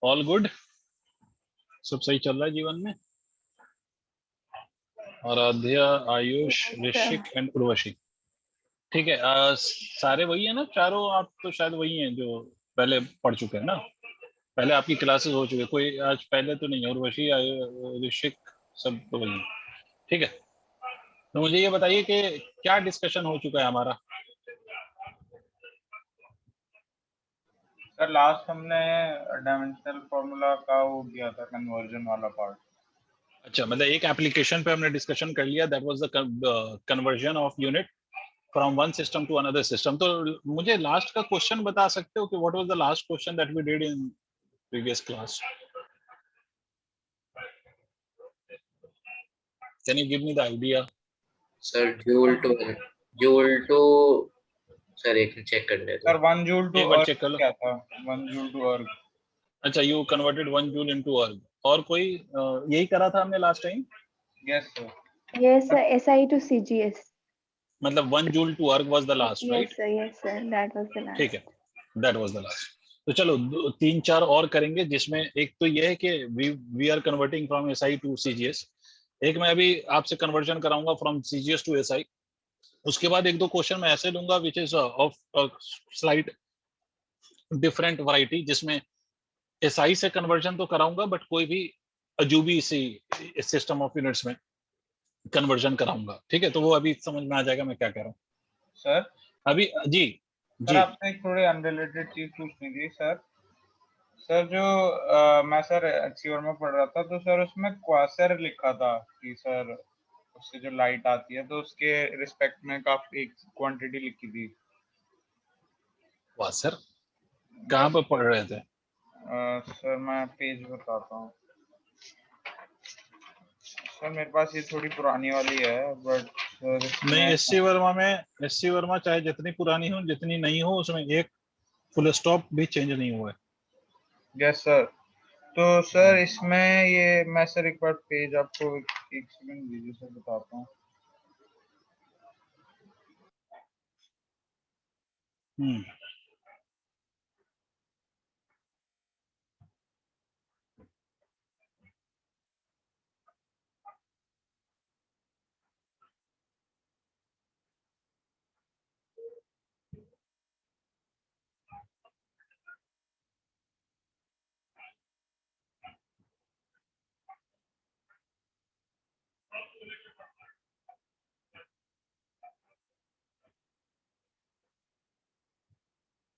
All good, सब सही चल रहा है जीवन में। आराध्या, आयुष, ऋषिक एंड उर्वशी, ठीक है। सारे वही है ना चारों? आप तो शायद वही हैं जो पहले पढ़ चुके हैं ना, पहले आपकी क्लासेस हो चुके हैं। कोई आज पहले तो नहीं है? उर्वशी, ऋषिक, सब तो वही है, ठीक है। तो मुझे ये बताइए कि क्या डिस्कशन हो चुका है हमारा। सर लास्ट हमने डायमेंशनल फॉर्मूला का वो किया था, कन्वर्जन वाला पार्ट। अच्छा, मतलब एक एप्लीकेशन पे हमने डिस्कशन कर लिया, that was the conversion of unit from one system to another system. तो मुझे लास्ट का क्वेश्चन बता सकते हो कि what was the last question that we did in previous class? Can you give me the idea? Sir joule to sir एक check कर ले सर 1 जूल टू एक बार अर्ग चेक कर लो। क्या था? 1 जूल टू अर्ग। अच्छा, यू कन्वर्टेड 1 जूल इनटू अर्ग। और कोई यही करा था हमने last time? Yes sir. Yes, sir. SI to CGS. मतलब 1 जूल टू अर्ग was the last, right? Yes, sir. Yes, sir. That was the last. ठीक है, दैट वाज द लास्ट। तो चलो तीन चार और करेंगे, जिसमें एक तो ये है कि we are converting from SI to CGS. एक मैं अभी आपसे कन्वर्जन कराऊंगा फ्रॉम सीजीएस टू एसआई। उसके बाद एक दो क्वेश्चन मैं ऐसे लूंगा which is of slight different variety, जिसमें एसआई से कन्वर्जन तो कराऊंगा बट कोई भी अजूबी सी सिस्टम ऑफ यूनिट्स में कन्वर्जन कराऊंगा, ठीक है। तो वो अभी समझ में आ जाएगा मैं क्या कह रहा हूँ। सर अभी जी सर जी आपसे एक थोड़ी अनरिलेटेड चीज पूछनी थी सर। सर जो मैं सर एचसीआर में पढ़ रहा था, तो सर उसमें क्वासर लिखा था कि सर उससे जो लाइट आती है तो उसके रिस्पेक्ट में काफी क्वांटिटी लिखी थी। वाह सर, कहाँ पर पढ़ रहे थे? सर मैं पेज बताता हूँ सर, मेरे पास ये थोड़ी पुरानी वाली है बट सर नहीं, एससी वर्मा चाहे जितनी पुरानी हो जितनी नई हो, उसमें एक फुल स्टॉप भी चेंज नहीं हुआ है। Yes sir. तो सर इसमें ये मैं सर एक बार पेज आपको एक सेकंड दीजिए सर, बताता हूँ।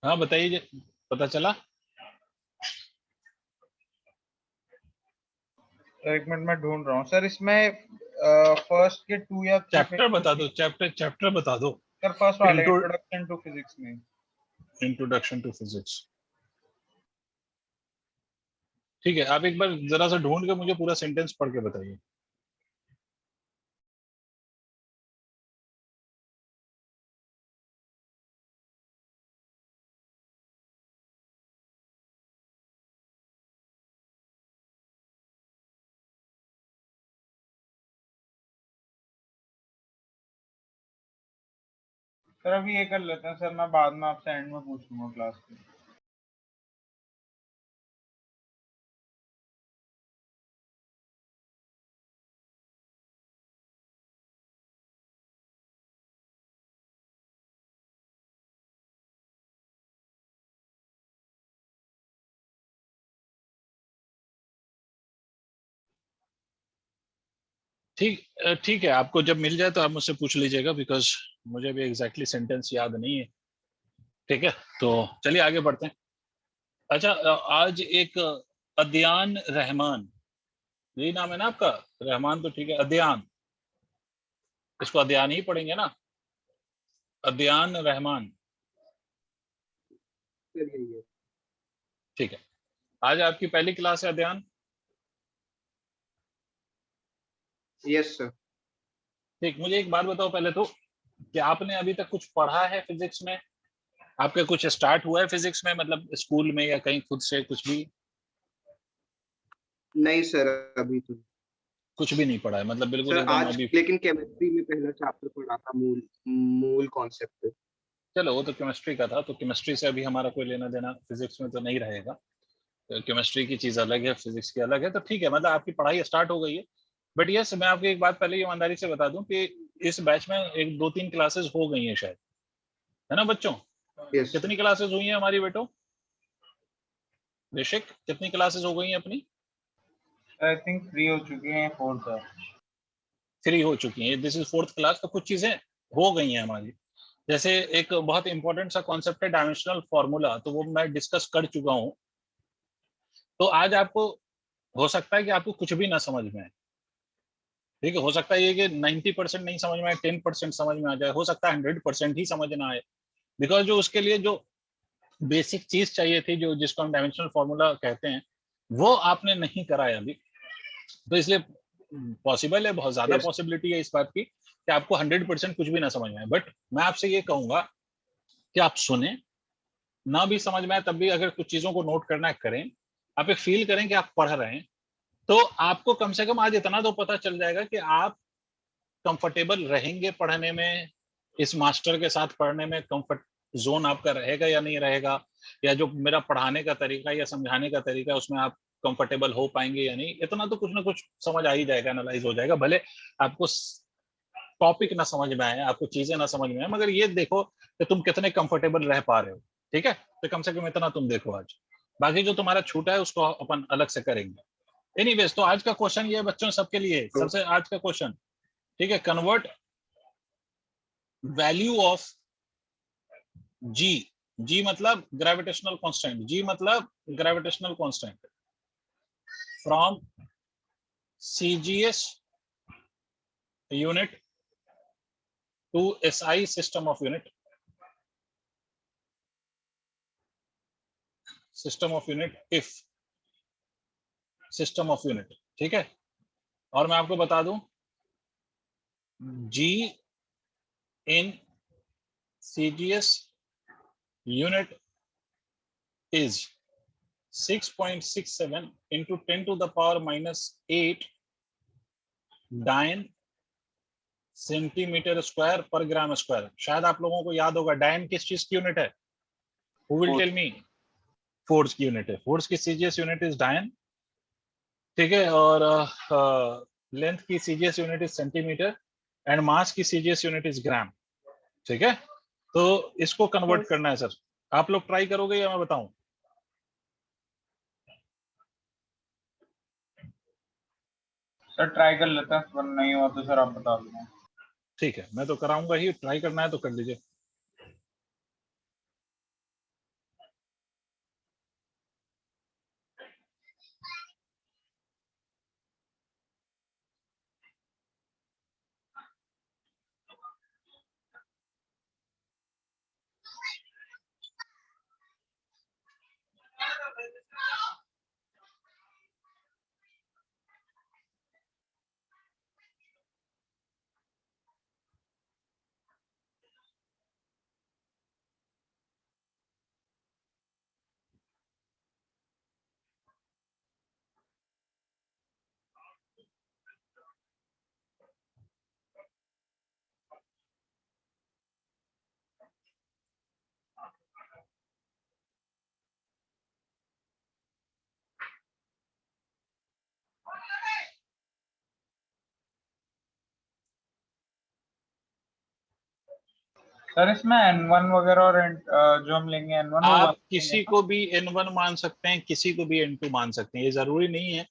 हाँ बताइए, पता चला? एक मिनट में ढूंढ रहा हूँ सर। इसमें फर्स्ट के 2 या 3 चैप्टर बता दो, चैप्टर बता दो। सर फर्स्ट वाले इंट्रोडक्शन टू फिजिक्स में। इंट्रोडक्शन टू फिजिक्स, ठीक है। आप एक बार जरा सा ढूंढ के मुझे पूरा सेंटेंस पढ़ के बताइए। सर अभी ये कर लेते हैं सर, मैं बाद में आपसे एंड में पूछ लूंगा क्लास में। ठीक है, आपको जब मिल जाए तो आप मुझसे पूछ लीजिएगा, बिकॉज मुझे भी एग्जैक्टली सेंटेंस याद नहीं है, ठीक है। तो चलिए आगे बढ़ते हैं। अच्छा, आज एक अदयान रहमान, यही नाम है ना आपका? रहमान तो ठीक है, अदयान, इसको अदयान ही पढ़ेंगे ना? अदयान रहमान, ठीक है। आज आपकी पहली क्लास है अदयान? Yes sir. ठीक, मुझे एक बात बताओ पहले तो, कि आपने अभी तक कुछ पढ़ा है फिजिक्स में? आपका कुछ स्टार्ट हुआ है फिजिक्स में, मतलब स्कूल में या कहीं खुद से कुछ भी? नहीं सर, अभी तो कुछ भी नहीं पढ़ा है, मतलब बिल्कुल सर एकदम आज अभी? लेकिन केमिस्ट्री में पहला चैप्टर पढ़ा था, मूल कॉन्सेप्ट। चलो वो तो केमिस्ट्री का था, तो केमिस्ट्री से अभी हमारा कोई लेना देना फिजिक्स में तो नहीं रहेगा। केमिस्ट्री की चीज अलग है, फिजिक्स की अलग है, तो ठीक है, मतलब आपकी पढ़ाई स्टार्ट हो गई है। बट यस, मैं आपको एक बात पहले ईमानदारी से बता दूं कि इस बैच में एक 2-3 क्लासेस हो गई हैं शायद, है ना बच्चों? यस कितनी क्लासेस हुई हैं हमारी बेटो? ऋषिक, कितनी क्लासेस हो गई हैं अपनी? आई थिंक 3 हो चुकी हैं, 4 सर। 3 हो चुकी हैं, दिस इज 4th क्लास। तो कुछ चीजें हो गई हैं हमारी, जैसे एक बहुत इंपॉर्टेंट सा कॉन्सेप्ट है डायमेंशनल फॉर्मूला, तो वो मैं डिस्कस कर चुका हूं। तो आज आपको हो सकता है कि आपको कुछ भी ना समझ में आए, ठीक है, हो सकता है ये कि 90% नहीं समझ में आए, 10% समझ में आ जाए, हो सकता है 100% ही समझ ना आए, बिकॉज जो उसके लिए जो बेसिक चीज चाहिए थी, जो जिसको हम डायमेंशनल फॉर्मूला कहते हैं, वो आपने नहीं कराया अभी। तो इसलिए पॉसिबल है, बहुत ज्यादा यस पॉसिबिलिटी है इस बात की कि आपको 100% कुछ भी ना समझ में आए। बट मैं आपसे ये कहूंगा कि आप सुने, ना भी समझ में आए तब भी अगर कुछ चीजों को नोट करना है करें, आप एक फील करें कि आप पढ़ रहे हैं, तो आपको कम से कम आज इतना तो पता चल जाएगा कि आप कंफर्टेबल रहेंगे पढ़ने में, इस मास्टर के साथ पढ़ने में कंफर्ट जोन आपका रहेगा या नहीं रहेगा, या जो मेरा पढ़ाने का तरीका या समझाने का तरीका है उसमें आप कंफर्टेबल हो पाएंगे या नहीं। इतना तो कुछ ना कुछ समझ आ ही जाएगा, एनालाइज हो जाएगा, भले आपको टॉपिक ना समझ में आए, आपको चीजें ना समझ में आए, मगर ये देखो कि तुम कितने कंफर्टेबल रह पा रहे हो। ठीक है, तो कम से कम इतना तुम देखो आज, बाकी जो तुम्हारा छूटा है उसको अपन अलग से करेंगे। एनीवेज, तो आज का क्वेश्चन ये बच्चों सबके लिए, सबसे आज का क्वेश्चन, ठीक है, convert value of G, G मतलब ग्रेविटेशनल कांस्टेंट, जी मतलब gravitational constant, from CGS unit to SI system of unit, system of unit if system of unit, ठीक है। और मैं आपको बता दूं, जी इन CGS unit is 6.67 into 10 to the power minus 8 डायन सेंटीमीटर स्क्वायर पर ग्राम स्क्वायर। शायद आप लोगों को याद होगा डायन किस चीज की यूनिट है? Who will tell me? Force की यूनिट है, फोर्स की CGS यूनिट इज डायन, ठीक है। और लेंथ की CGS unit is centimetre and mass की CGS यूनिट इज ग्राम, ठीक है। तो इसको कन्वर्ट Yes. करना है सर, आप लोग ट्राई करोगे या मैं बताऊं? सर ट्राई कर लेते हैं, पर नहीं हुआ तो सर आप बता देना। ठीक है, मैं तो कराऊंगा ही, ट्राई करना है तो कर लीजिए। सर इसमें N1 वगैरह और जो हम लेंगे N1 वो आप 1 किसी को भी N1 मान सकते हैं, किसी को भी N2 मान सकते हैं, ये जरूरी नहीं है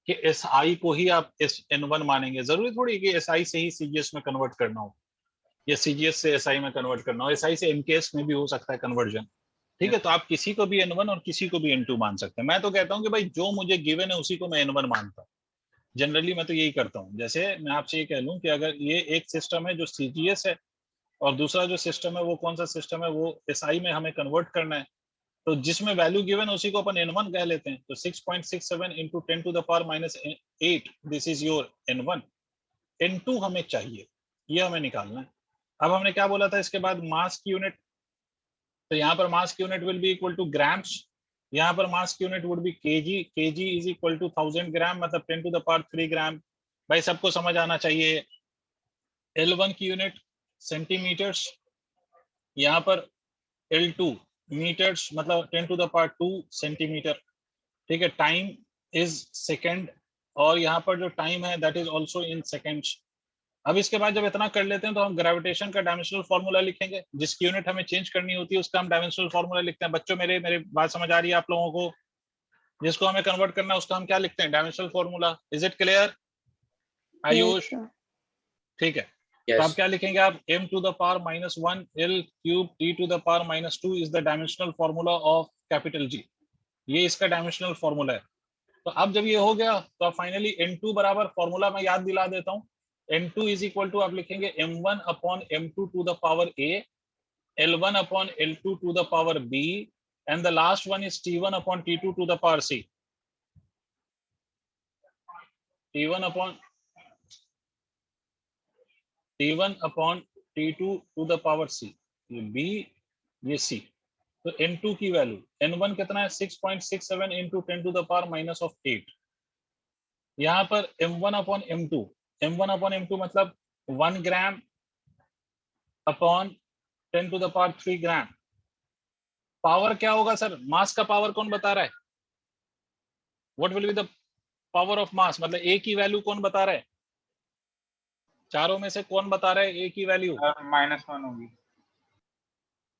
कि SI को ही आप N1 मानेंगे, जरूरी थोड़ी कि SI से ही CGS में कन्वर्ट करना हो या CGS से SI में कन्वर्ट करना हो, SI से MKS में भी हो सकता है कन्वर्जन, ठीक है। तो आप किसी को भी N1 और किसी को भी N2 मान सकते हैं। मैं तो कहता हूँ कि भाई जो मुझे गिवन है उसी को मैं N1 मानता हूँ, जनरली मैं तो यही करता हूँ। जैसे मैं आपसे ये कह लूँ कि अगर ये एक सिस्टम है जो CGS है और दूसरा जो सिस्टम है वो कौन सा सिस्टम है, वो SI में हमें कन्वर्ट करना है, तो जिसमें वैल्यू गिवन उसी को अपन N1 कह लेते हैं। तो 6.67 into 10 to the power minus 8, this is your N1। N2 हमें चाहिए, ये हमें निकालना है। अब हमने क्या बोला था इसके बाद, मास की यूनिट, तो यहाँ पर मास की unit will be equal to grams, यहाँ पर मास की unit would be KG, KG is equal to 1000 gram, मतलब 10 to the power 3 ग्राम। भाई सबको समझ आना चाहिए। L1 की यूनिट सेंटीमीटर्स, यहाँ पर L2 मीटर्स, मतलब 10 to the power 2 सेंटीमीटर, ठीक है, टाइम इज सेकेंड, और यहाँ पर जो टाइम है that is also in seconds. अब इसके बाद जब इतना कर लेते हैं तो हम ग्रेविटेशन का डायमेंशनल फॉर्मूला लिखेंगे, जिसकी यूनिट हमें चेंज करनी होती है उसका हम डायमेंशनल फॉर्मूला लिखते हैं। बच्चों मेरे मेरे बात समझ आ रही है आप लोगों को? जिसको हमें कन्वर्ट करना है उसका हम क्या लिखते हैं? Dimensional formula. Is it clear Ayush? sir. ठीक है, तो आप क्या लिखेंगे? आप m to the power -1 L cube t to the power -2 is the dimensional formula of capital G। ये इसका डायमेंशनल फॉर्मूला है। तो अब जब ये हो गया तो आप फाइनली n2 बराबर, फॉर्मूला मैं याद दिला देता हूँ, n2 इज इक्वल टू आप लिखेंगे m1 upon m2 to the power a, l1 upon l2 to the power b, and the last one is t1 upon t2 to the power c। t1 upon t2 to the power c, ये b ये c। तो n2 की value, n1 कितना है? 6.67 into 10 to the power -8। यहाँ पर m1 upon m2 मतलब 1 gram upon 10 to the power 3 gram. Power क्या होगा सर? मास का पावर कौन बता रहा है? What will be the power of mass, मतलब ए की वैल्यू कौन बता रहा है? चारों में से कौन बता रहा है ए की वैल्यू? -1 होगी।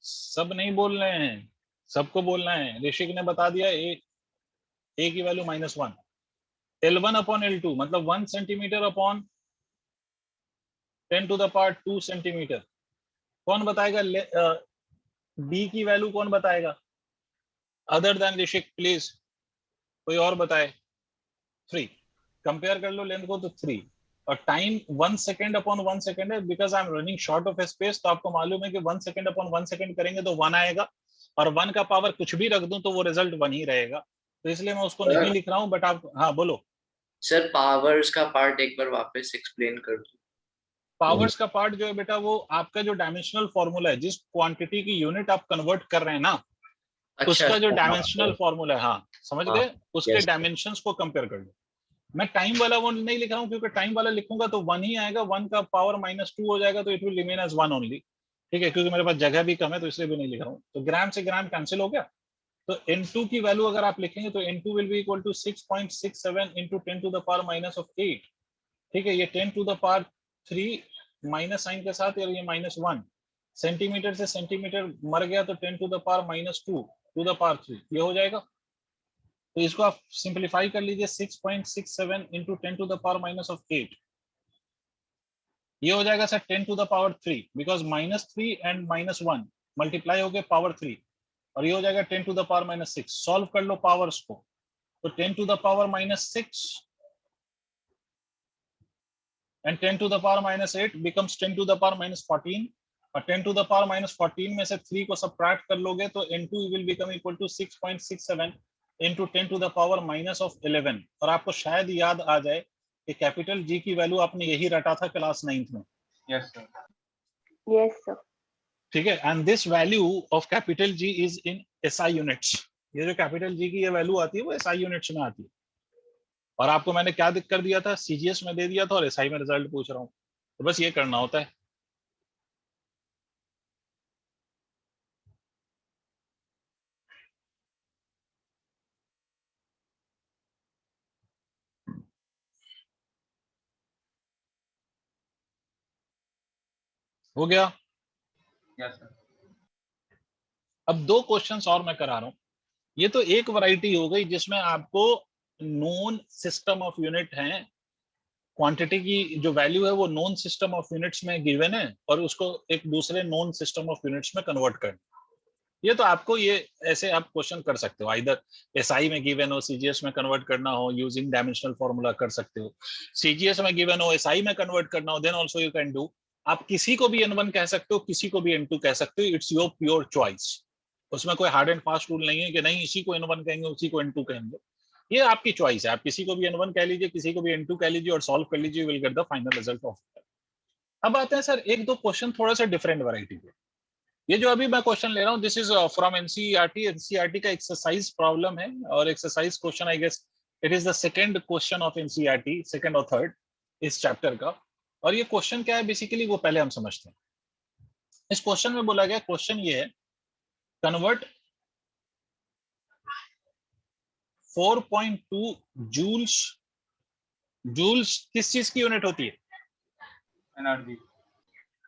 सब नहीं बोल रहे हैं, सबको बोलना है। ऋषिक ने बता दिया ए की वैल्यू -1। L1 अपॉन L2 मतलब 1 centimetre upon 10 to the power 2 centimetre. कौन बताएगा? बी की वैल्यू कौन बताएगा अदर देन ऋषिक? प्लीज कोई और बताए। 3। कंपेयर कर लो लेंथ को, तो 3। और टाइम 1 सेकेंड अपॉन 1 सेकेंड है, because I am running short of space. तो आपको मालूम है कि 1 सेकेंड अपॉन 1 सेकेंड करेंगे तो 1 आएगा, और 1 का पावर कुछ भी रख दूं तो वो रिजल्ट 1 ही रहेगा। तो इसलिए मैं उसको नहीं लिख रहा हूं, बट आप हाँ बोलो। सर पावर्स का पार्ट एक बार वापस एक्सप्लेन कर दो। पावर्स का पार्ट जो है बेटा, वो आपका जो डायमेंशनल फॉर्मूला है, जिस क्वांटिटी की यूनिट आप कन्वर्ट कर रहे हैं ना, अच्छा, उसका जो अच्छा, डायमेंशनल फॉर्मूला है, हाँ समझ हाँ, गए, उसके yes, डायमेंशंस को कंपेयर कर लो। मैं टाइम वाला वो नहीं लिख रहा हूँ, क्योंकि टाइम वाला लिखूंगा तो 1 ही आएगा, 1 का पावर -2 हो जाएगा, तो it will remain as 1 only. ठीक है, क्योंकि मेरे पास जगह भी कम है तो इसलिए भी नहीं लिख रहा हूँ। तो ग्राम से ग्राम कैंसिल हो गया। तो n2 की वैल्यू अगर आप लिखेंगे तो n2 will be equal to 6.67 into 10 to the power -8। ठीक है, ये 10 to the power 3 minus sign के साथ, और ये -1 सेंटीमीटर से सेंटीमीटर मर गया, तो 10 to the power -2 to the power 3 ये हो जाएगा। तो इसको आप सिंपलीफाई कर लीजिए, 6.67 इंटू 10 टू द पावर -8, ये हो जाएगा sir 10 to the power 3, because -3 and -1 multiply हो गए पावर 3, और ये हो जाएगा 10 टू द पावर -6। सॉल्व कर लो पावर्स को, तो 10 to the power -6 and 10 to the power -8 becomes 10 to the power -14, और 10 to the power -14 में से 3 को सब्ट्रैक्ट कर लोगे तो n2 will become equal to 6.67 into 10 to the power -11। और आपको शायद याद आ जाए कि कैपिटल G की वैल्यू आपने यही रटा था क्लास 9th में। Yes sir. Yes, sir. ठीक है, and this value of capital G is in SI units. ये जो कैपिटल G की ये वैल्यू आती है वो SI यूनिट्स में आती है। और आपको मैंने क्या कर दिया था? CGS में दे दिया था, और SI में रिजल्ट पूछ रहा हूँ, तो बस ये करना होता है। हो गया? Yes sir. अब 2 क्वेश्चंस और मैं करा रहा हूं। ये तो एक वैरायटी हो गई जिसमें आपको नोन सिस्टम ऑफ यूनिट है, क्वांटिटी की जो वैल्यू है वो नोन सिस्टम ऑफ यूनिट्स में गिवन है, और उसको एक दूसरे नोन सिस्टम ऑफ यूनिट्स में कन्वर्ट करना। ये तो आपको ये ऐसे आप क्वेश्चन कर सकते हो, आइदर एसआई में गिवन हो, सीजीएस में कन्वर्ट करना हो, यूजिंग डायमेंशनल फॉर्मूला कर सकते हो। सीजीएस में गिवन हो, एसआई में कन्वर्ट करना हो, then also you can do. आप किसी को भी n1 कह सकते हो, किसी को भी n2 कह सकते हो, इट्स योर प्योर चॉइस। उसमें कोई हार्ड एंड फास्ट रूल नहीं है कि नहीं इसी को n1 कहेंगे उसी को n2 कहेंगे। ये आपकी चॉइस है, आप किसी को भी n1 कह लीजिए, किसी को भी n2 कह लीजिए, और सॉल्व कर लीजिए, will get the final result of it. अब आते हैं सर एक दो क्वेश्चन थोड़ा सा डिफरेंट वैरायटी के। ये जो अभी मैं क्वेश्चन ले रहा हूँ, this is from NCERT. NCERT का एक्सरसाइज प्रॉब्लम है, और exercise question I guess it is the second question of NCERT, second और थर्ड इस चैप्टर का। और ये क्वेश्चन क्या है बेसिकली वो पहले हम समझते हैं। इस क्वेश्चन में बोला गया, क्वेश्चन ये है, कन्वर्ट 4.2 जूल्स। जूल्स किस चीज की यूनिट होती है? एनर्जी।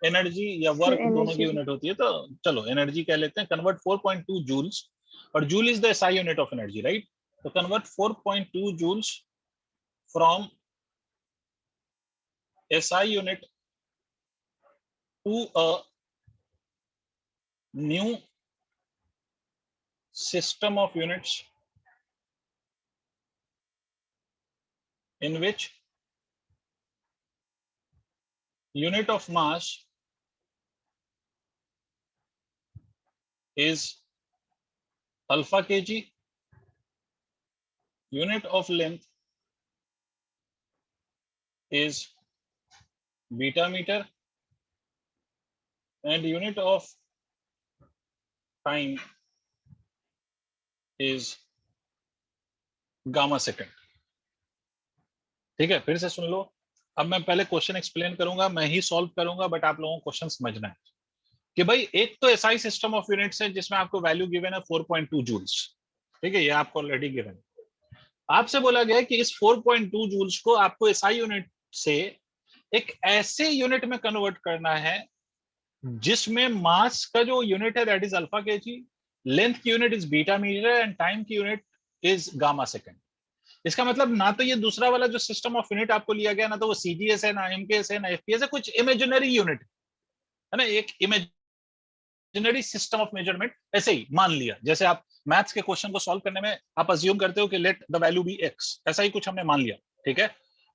एनर्जी या वर्क दोनों की energy. यूनिट होती है, तो चलो एनर्जी कह लेते हैं। कन्वर्ट 4.2 जूल्स, और joule is the SI unit of energy, right? तो convert 4.2 joules from SI unit to a new system of units in which unit of mass is alpha kg, unit of length is beta meter, and unit of time is gamma second। ठीक है, फिर से सुन लो। अब मैं पहले question explain करूंगा, मैं ही solve करूंगा, बट आप लोगों को क्वेश्चन समझना है कि भाई एक तो एसआई सिस्टम ऑफ यूनिट्स है जिसमें आपको वैल्यू गिवन है 4.2 जूल्स। ठीक है, ये आपको ऑलरेडी गिवन है। आपसे बोला गया है कि इस 4.2 जूल्स को आपको एसआई यूनिट से एक ऐसे यूनिट में कन्वर्ट करना है जिसमें मास का जो यूनिट है that is alpha kg, length की unit is beta metre, and time की यूनिट इज गामा सेकंड। इसका मतलब ना तो ये दूसरा वाला जो सिस्टम ऑफ यूनिट आपको लिया गया, ना तो वो सीजीएस है, ना एमकेएस है, ना एफपीएस है, कुछ इमेजिनरी यूनिट है ना, एक इमेजिनरी सिस्टम ऑफ मेजरमेंट ऐसे ही मान लिया। जैसे आप मैथ्स के क्वेश्चन को सॉल्व करने में आप अज्यूम करते हो कि let the value be X, ऐसा ही कुछ हमने मान लिया। ठीक है,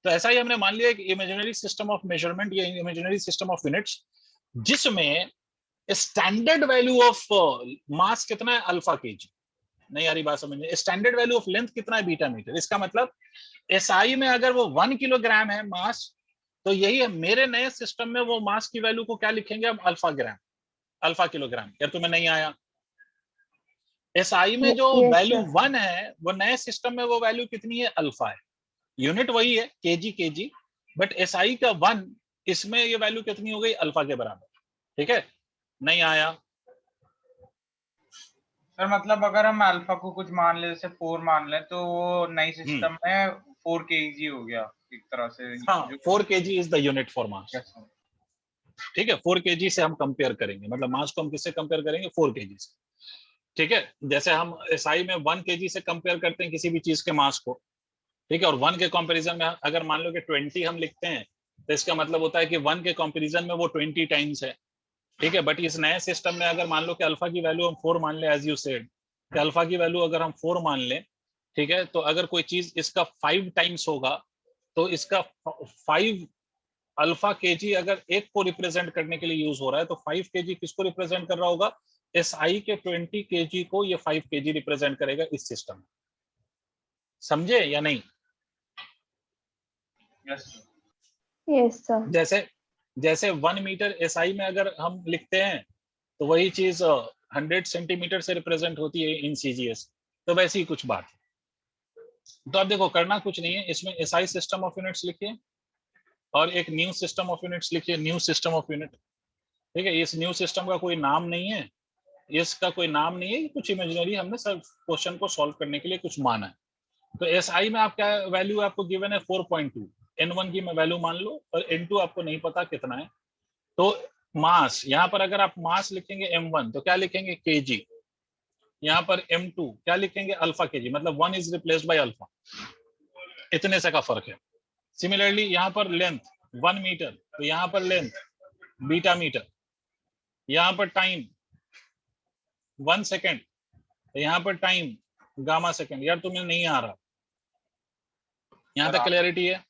तो ऐसा ही हमने मान लिया कि इमेजिनरी सिस्टम ऑफ मेजरमेंट या इमेजिनरी सिस्टम ऑफ यूनिट्स जिसमें स्टैंडर्ड वैल्यू ऑफ मास कितना है, अल्फा केजी। नहीं आ रही बात समझने? स्टैंडर्ड वैल्यू ऑफ लेंथ कितना है, बीटा मीटर। इसका मतलब एसआई में अगर वो 1 किलोग्राम है मास, तो यही है मेरे नए सिस्टम में वो मास की वैल्यू को क्या लिखेंगे हम, अल्फा ग्राम, अल्फा किलोग्राम। यार तुम्हें नहीं आया? एसआई में जो Yes, वैल्यू sir. 1 है वो नए सिस्टम में वो वैल्यू कितनी है, अल्फा है। यूनिट वही है केजी, बट एसआई का 1, इसमें ये वैल्यू कितनी हो गई, अल्फा के बराबर। ठीक है, नहीं आया? सर मतलब अगर हम अल्फा को कुछ मान ले, जैसे 4 मान ले, तो वो नई सिस्टम में 4 kg हो गया एक तरह से। हाँ, 4 kg is the unit for mass. Yes, sir. ठीक है, 4 kg से हम कंपेयर करेंगे, मतलब मास को हम किससे कंपेयर करेंगे, 4 kg से। ठीक है, जैसे हम एसआई में 1 kg से कंपेयर करते हैं किसी भी चीज के मास को। ठीक है, और 1 के कंपैरिजन में अगर मान लो कि 20 हम लिखते हैं, तो इसका मतलब होता है कि 1 के कंपैरिजन में वो 20 टाइम्स है। ठीक है, बट इस नए सिस्टम में अगर मान लो कि अल्फा की वैल्यू हम 4 मान ले, एज यू सेड कि अल्फा की वैल्यू अगर हम 4 मान ले, ठीक है, तो अगर कोई चीज इसका 5 टाइम्स होगा, तो इसका 5 अल्फा केजी अगर एक को रिप्रेजेंट करने के लिए यूज हो रहा है, तो 5 केजी किसको रिप्रेजेंट कर रहा होगा, एसआई के 20 केजी को ये 5 केजी रिप्रेजेंट करेगा इस सिस्टम में। समझे या नहीं? Yes, sir. Yes, sir. जैसे 1 मीटर एसआई में अगर हम लिखते हैं, तो वही चीज 100 सेंटीमीटर से रिप्रेजेंट होती है इन सीजीएस। तो वैसी ही कुछ बात है। तो अब देखो, करना कुछ नहीं है, इसमें एसआई सिस्टम ऑफ यूनिट्स लिखिए और एक न्यू सिस्टम ऑफ यूनिट्स लिखिए, न्यू सिस्टम ऑफ यूनिट। ठीक है, इस न्यू सिस्टम का कोई नाम नहीं है, इसका कोई नाम नहीं है, कुछ इमेजिनरी हमने सब क्वेश्चन को सॉल्व करने के लिए कुछ माना है। तो एसआई में आप क्या वैल्यू आपको गिवन है, 4.2। N1 की मैं वैल्यू मान लो, और N2 आपको नहीं पता कितना है। तो मास, यहाँ पर अगर आप मास लिखेंगे M1 तो क्या लिखेंगे, kg। यहाँ पर M2 क्या लिखेंगे, अल्फा केजी, मतलब 1 इज रिप्लेस्ड बाय अल्फा, इतने से का फर्क है। सिमिलरली यहाँ पर लेंथ 1 मीटर, तो यहाँ पर लेंथ बीटा मीटर। यहाँ पर टाइम 1 सेकेंड, तो यहाँ पर टाइम गामा सेकेंड। यार तुम्हें नहीं आ रहा? यहाँ तक क्लैरिटी है?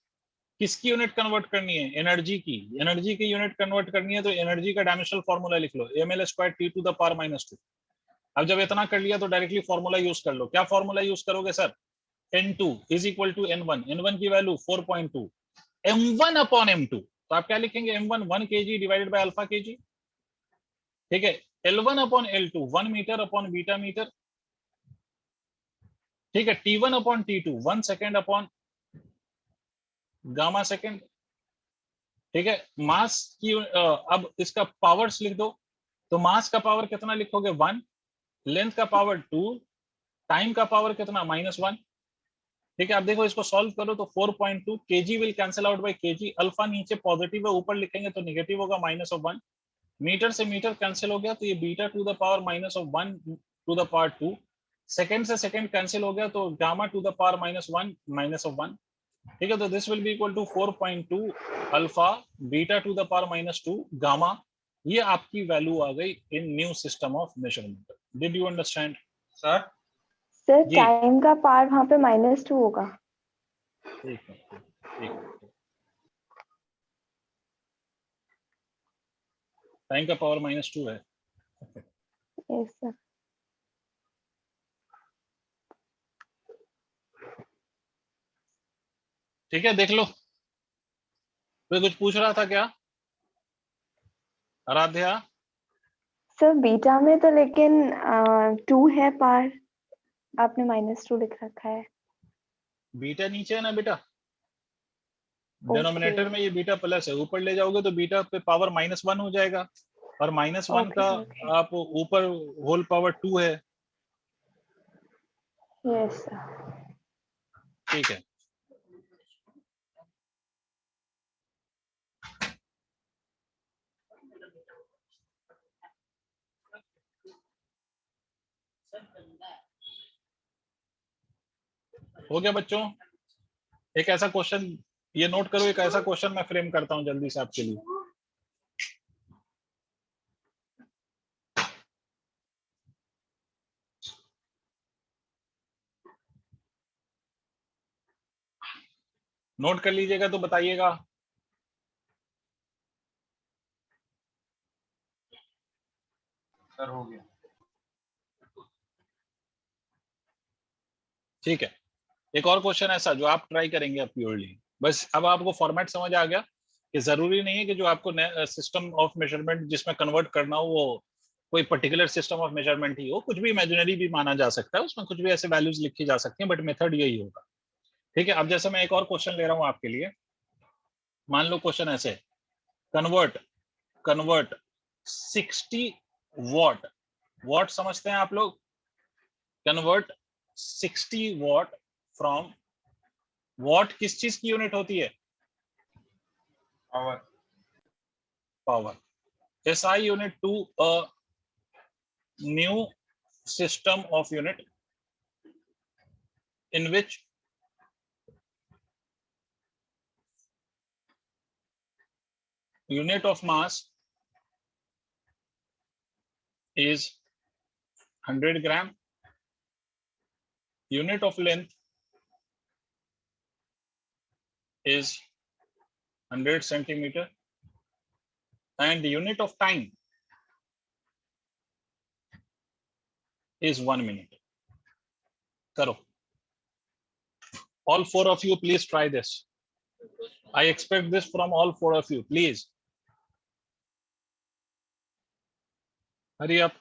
किसकी यूनिट कन्वर्ट करनी है, एनर्जी की। एनर्जी की यूनिट कन्वर्ट करनी है, तो एनर्जी का डायमेंशनल फॉर्मूला लिख लो, ml² T⁻²। अब जब इतना कर लिया तो डायरेक्टली फॉर्मूला यूज कर लो। क्या फॉर्मूला यूज करोगे sir, N2 is equal to N1। N1 की वैल्यू 4.2, M1 अपॉन M2, तो आप क्या लिखेंगे, M1 1 kg divided by alpha kg. ठीक है, L1 upon L2 1 metre upon beta metre. ठीक है, T1 upon T2 1 second upon gamma second. ठीक है, मास की अब इसका पावर्स लिख दो, तो मास का पावर कितना लिखोगे, 1, लेंथ का पावर 2, टाइम का पावर कितना, -1। ठीक है, आप देखो इसको सॉल्व करो तो 4.2 kg will cancel out by kg, alpha नीचे पॉजिटिव है, ऊपर लिखेंगे तो नेगेटिव होगा -1, मीटर से मीटर कैंसिल हो गया तो ये beta to the power -1 to the power 2, second से सेकंड कैंसिल हो गया तो गामा टू द पावर -1 ठीक है, तो this will be equal to 4.2 alpha beta to the power -2 gamma. ये आपकी वैल्यू आ गई in new system of measurement. Did you understand sir? Sir ji. Time का पार्ट वहाँ पे -2 होगा। ठीक है, ठीक है, टाइम का पावर -2 है। Yes sir. ठीक है, देख लो। कोई कुछ पूछ रहा था क्या आराध्या? सर बीटा में तो लेकिन 2 है पार, आपने -2 लिख रखा है। बीटा नीचे है ना बेटा, ओके डिनोमिनेटर में ये बीटा प्लस है, ऊपर ले जाओगे तो बीटा पे पावर -1 हो जाएगा, और -1 का ओके आप ऊपर होल पावर 2 है। Yes sir. ठीक है, हो गया बच्चों। एक ऐसा क्वेश्चन ये नोट करो, एक ऐसा क्वेश्चन मैं फ्रेम करता हूं जल्दी से आपके लिए। नोट कर लीजिएगा तो बताइएगा। सर हो गया। ठीक है, एक और क्वेश्चन ऐसा जो आप ट्राई करेंगे अब प्योरली, बस अब आपको फॉर्मेट समझ आ गया कि जरूरी नहीं है कि जो आपको सिस्टम ऑफ मेजरमेंट जिसमें कन्वर्ट करना हो वो कोई पर्टिकुलर सिस्टम ऑफ मेजरमेंट ही हो, कुछ भी इमेजिनरी भी माना जा सकता है, उसमें कुछ भी ऐसे वैल्यूज लिखी जा सकती हैं, बट मेथड यही होगा। ठीक है, अब जैसे मैं एक और क्वेश्चन ले रहा हूं आपके लिए। मान लो क्वेश्चन ऐसे, कन्वर्ट कन्वर्ट 60 वॉट, वॉट समझते हैं आप लोग, कन्वर्ट 60 वॉट फ्रॉम, वॉट किस चीज की यूनिट होती है? Power. Power. SI unit to a new system of unit in which unit of mass is 100 gram, unit of length is 100 centimeter, and the unit of time is 1 minute. Karo. All four of you, please try this. I expect this from all four of you, please. Hurry up.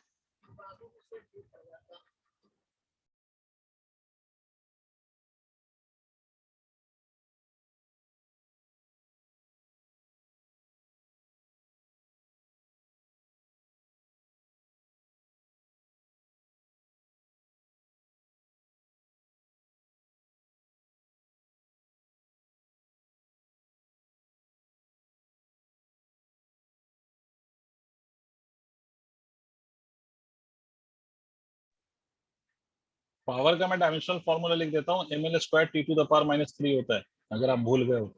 Power का मैं dimensional formula लिख देता हूँ, ml² T⁻³ होता है, अगर आप भूल गए हो।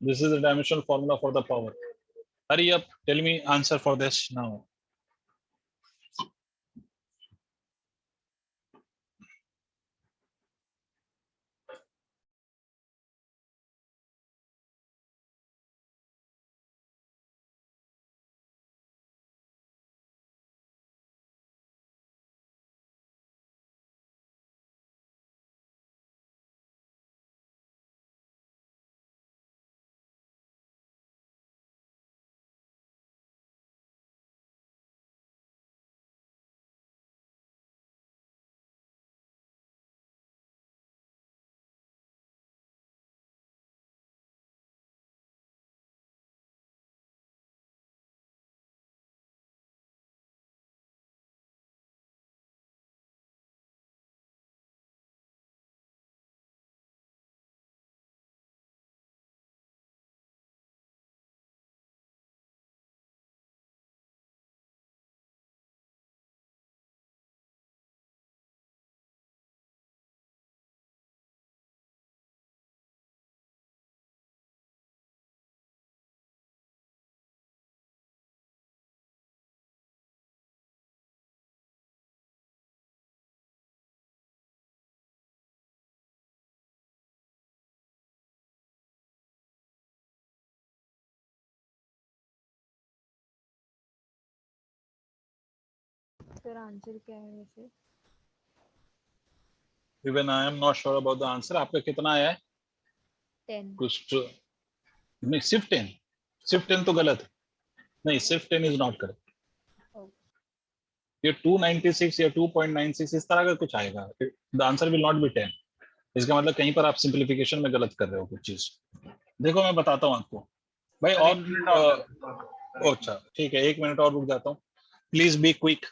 This is the dimensional formula for the power. Hurry up, tell me answer for this now. Sir answer क्या है वैसे? Even I am not sure about the answer. आपका कितना आया है? 10। कुछ तो नहीं, सिर्फ 10। सिर्फ 10 तो गलत है। नहीं, सिर्फ 10 इज नॉट करेक्ट। ये 296 या 2.96 इस तरह का कुछ आएगा। The answer will not be 10। इसका मतलब कहीं पर आप सिंप्लीफिकेशन में गलत कर रहे हो कुछ चीज। देखो मैं बताता हूँ आपको भाई। सर, और 1 मिनट और अच्छा ठीक है, 1 मिनट और रुक जाता हूँ। Please be quick.